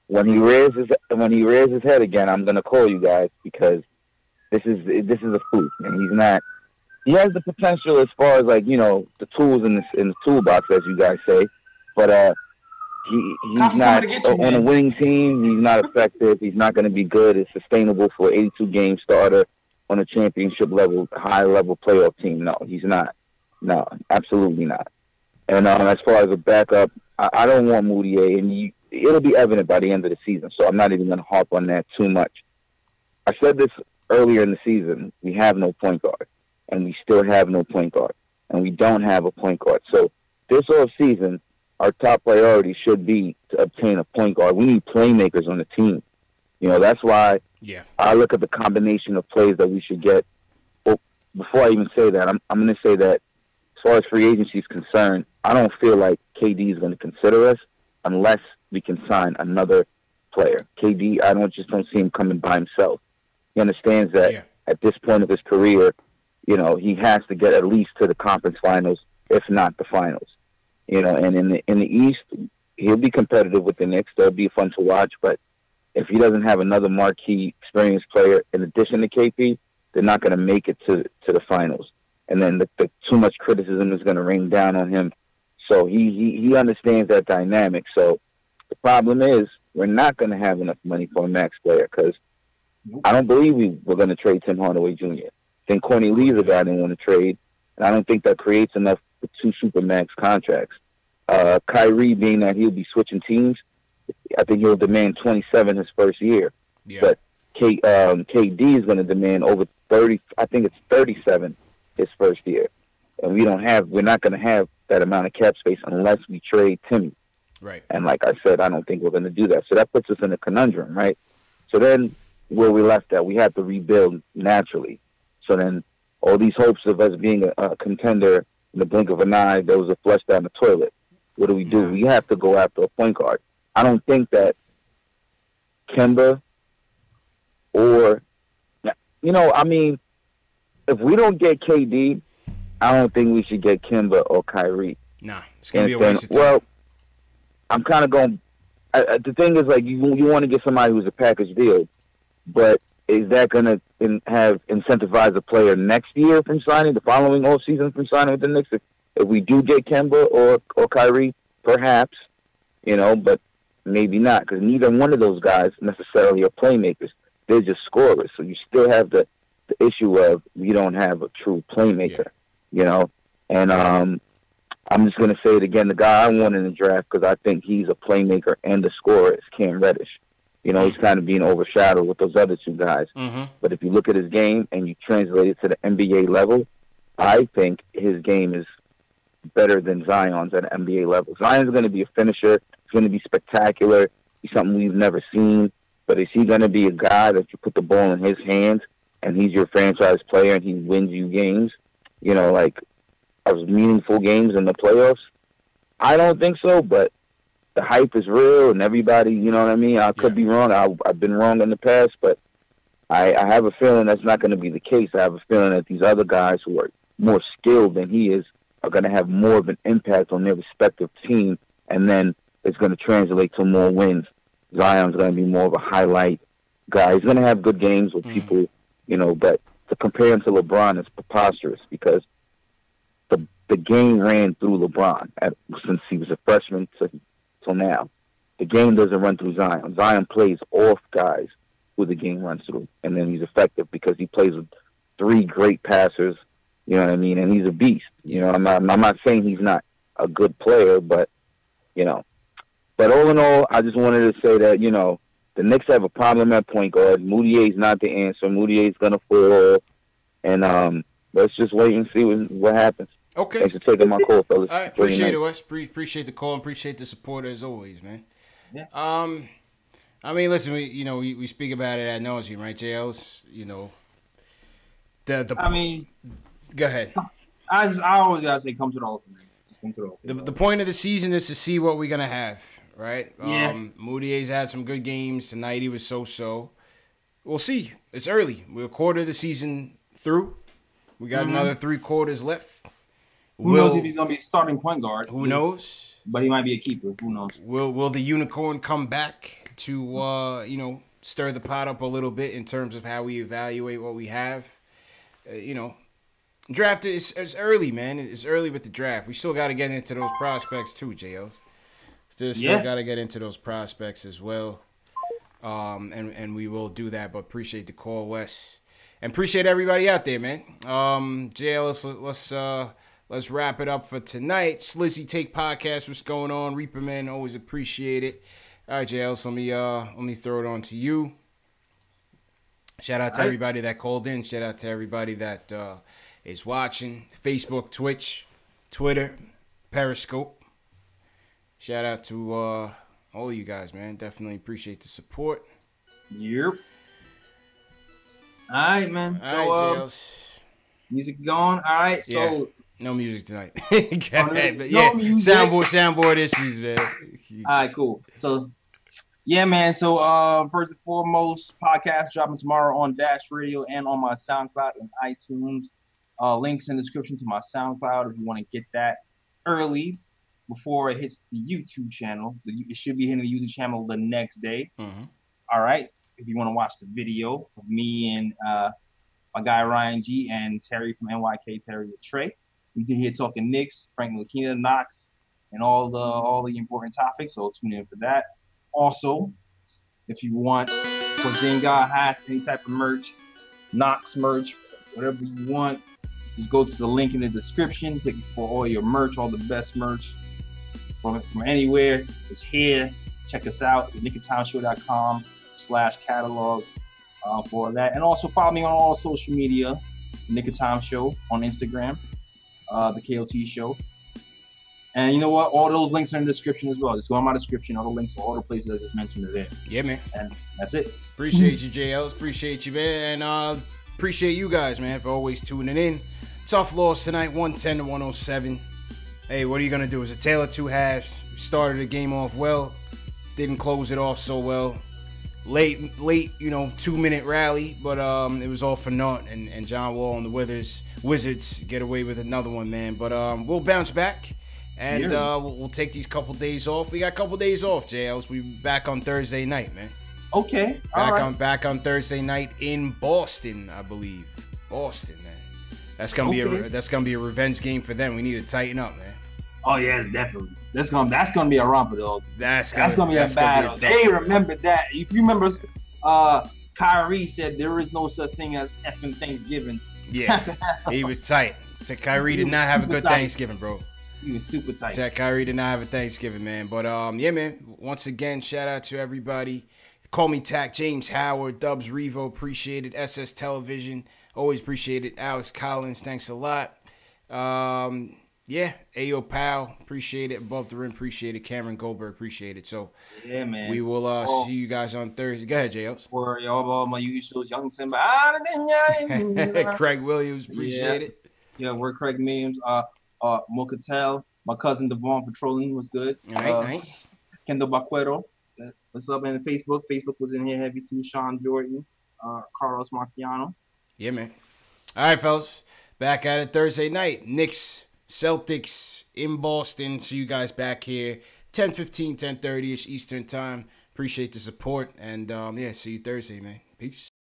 When he rears his head again, I'm gonna call you guys because this is a fluke, and he's not. He has the potential as far as like the tools in the toolbox, as you guys say, but he's not on a winning team. He's not effective. He's not going to be good. It's sustainable for an 82-game starter on a championship level, high level playoff team. No, he's not. No, absolutely not. And as far as a backup, I don't want Moutier, and it'll be evident by the end of the season. So I'm not even going to harp on that too much. I said this earlier in the season. We have no point guard, and we still have no point guard, and we don't have a point guard. So this offseason, our top priority should be to obtain a point guard. We need playmakers on the team. That's why I look at the combination of plays that we should get. Well, before I even say that, I'm going to say that as far as free agency is concerned, I don't feel like KD is going to consider us unless we can sign another player. KD, I don't see him coming by himself. He understands that at this point of his career, he has to get at least to the conference finals, if not the finals. And in the East, he'll be competitive with the Knicks. They'll be fun to watch. But if he doesn't have another marquee, experienced player in addition to KP, they're not going to make it to the finals. And then the too much criticism is going to rain down on him. So he understands that dynamic. So the problem is we're not going to have enough money for a max player because I don't believe we're going to trade Tim Hardaway Jr. I think Courtney Lee's a guy I didn't want to trade, and I don't think that creates enough for two supermax contracts. Kyrie, being that he'll be switching teams, I think he'll demand 27 his first year. Yeah. But KD is going to demand over 30. I think it's 37 his first year, and we're not going to have that amount of cap space unless we trade Timmy. Right. And like I said, I don't think we're going to do that. So that puts us in a conundrum, right? So then where we left at, we had to rebuild naturally. So then all these hopes of us being a contender in the blink of an eye, those are flushed down the toilet. What do? Yeah. We have to go after a point guard. I don't think that Kemba or, I mean, if we don't get KD, I don't think we should get Kemba or Kyrie. Nah, it's going to be a waste of time. Well, I'm kind of going. The thing is, like, you want to get somebody who's a package deal, but is that going to have incentivize a player next year from signing, the following offseason from signing with the Knicks? If we do get Kemba or Kyrie, perhaps, but maybe not, because neither one of those guys necessarily are playmakers. They're just scorers. So you still have the issue of we don't have a true playmaker, And I'm just going to say it again. The guy I want in the draft, because I think he's a playmaker and a scorer, is Cam Reddish. He's kind of being overshadowed with those other two guys. Mm-hmm. But if you look at his game and you translate it to the NBA level, I think his game is better than Zion's at an NBA level. Zion's going to be a finisher. He's going to be spectacular. He's something we've never seen. But is he going to be a guy that you put the ball in his hands and he's your franchise player and he wins you games, like meaningful games in the playoffs? I don't think so, but the hype is real and everybody, you know what I mean? I could be wrong. I've been wrong in the past, but I have a feeling that's not going to be the case. I have a feeling that these other guys who are more skilled than he is are going to have more of an impact on their respective team, and then it's going to translate to more wins. Zion's going to be more of a highlight guy. He's going to have good games with people, but to compare him to LeBron is preposterous because the game ran through LeBron since he was a freshman till now. The game doesn't run through Zion. Zion plays off guys who the game runs through, and then he's effective because he plays with three great passers, you know what I mean, and he's a beast. I'm not saying he's not a good player, but, But all in all, I just wanted to say that, the Knicks have a problem at point guard. Moutier's not the answer. Moutier's going to fall off. And let's just wait and see what happens. Okay. Thanks for taking my call, fellas. All right, appreciate it, Wes. Appreciate the call and appreciate the support as always, man. Yeah. I mean, listen, we speak about it ad nauseum, right, JLs? I mean, go ahead. I always gotta say, come to the ultimate. Just come to the ultimate. The point of the season is to see what we're gonna have, right? Yeah. Moutier's had some good games tonight. He was so. We'll see. It's early. We're a quarter of the season through. We got another 3 quarters left. Who knows if he's gonna be a starting point guard? Who knows? But he might be a keeper. Who knows? Will the unicorn come back to stir the pot up a little bit in terms of how we evaluate what we have? Draft is early, man. It's early with the draft. We still got to get into those prospects too, JLs. Still got to get into those prospects as well. And we will do that. But appreciate the call, Wes, and appreciate everybody out there, man. JL, let's wrap it up for tonight. Slizzy Take Podcast, what's going on? Reaper Man, always appreciate it. All right, JL, so let me throw it on to you. Shout out to everybody that called in. Shout out to everybody that is watching. Facebook, Twitch, Twitter, Periscope. Shout out to all of you guys, man. Definitely appreciate the support. Yep. All right, man. All right, JLs. Music going. All right, so... Yeah. No music tonight. But yeah, soundboard issues, man. All right, cool. So, yeah, man. So, first and foremost, podcast dropping tomorrow on Dash Radio and on my SoundCloud and iTunes. Links in the description to my SoundCloud if you want to get that early before it hits the YouTube channel. It should be hitting the YouTube channel the next day. Mm-hmm. All right. If you want to watch the video of me and my guy Ryan G and Terry from NYK, Terry with Trey. We did here talking Knicks, Frank Lakina, Knox, and all the important topics. So tune in for that. Also, if you want Porzingis hats, any type of merch, Knox merch, whatever you want, just go to the link in the description. Take it for all your merch, all the best merch from anywhere. It's here. Check us out at nickoftimeshow.com/catalog for that. And also follow me on all social media, Nick of Time Show on Instagram. The KOT Show. And you know what? All those links are in the description as well. Just go in my description. All the links for all the places I just mentioned are there. Yeah, man. And that's it. Appreciate you, JLs. Appreciate you, man. And appreciate you guys, man, for always tuning in. Tough loss tonight, 110 to 107. Hey, what are you going to do? It's a tale of two halves. We started the game off well. Didn't close it off so well. Late, 2-minute rally, but it was all for naught. And John Wall and the Wizards get away with another one, man. But we'll bounce back. And we'll take these couple days off. We got a couple days off, JLs. We back on Thursday night, man. Okay. Back on Thursday night in Boston, I believe. Boston, man. That's gonna be a revenge game for them. We need to tighten up, man. Oh yeah, definitely. That's gonna be a romper, though. That's gonna be a battle. They remember that. If you remember, Kyrie said there is no such thing as effing Thanksgiving. Yeah, he was tight. Said Kyrie did not have a good Thanksgiving, bro. He was super tight. Said Kyrie did not have a Thanksgiving, man. But yeah, man. Once again, shout out to everybody. Call me Tack, James Howard, Dubs Revo, appreciate it. SS Television, always appreciate it. Alex Collins, thanks a lot. Yeah, Ayo Pal, appreciate it. Above the Rim, appreciate it. Cameron Goldberg, appreciate it. So yeah, man. We will see you guys on Thursday. Go ahead, JLs. For y'all, my usual young Simba. Craig Williams, appreciate it. Yeah, we're Craig Williams. Mocatel, my cousin Devon Patrolling was good. All right. Kendall Baquero, what's up? And Facebook was in here heavy too. Sean Jordan, Carlos Marciano. Yeah, man. All right, fellas, back at it Thursday night. Knicks, Celtics in Boston. See you guys back here 10:15, 10:30ish Eastern time. Appreciate the support, and yeah, see you Thursday, man. Peace.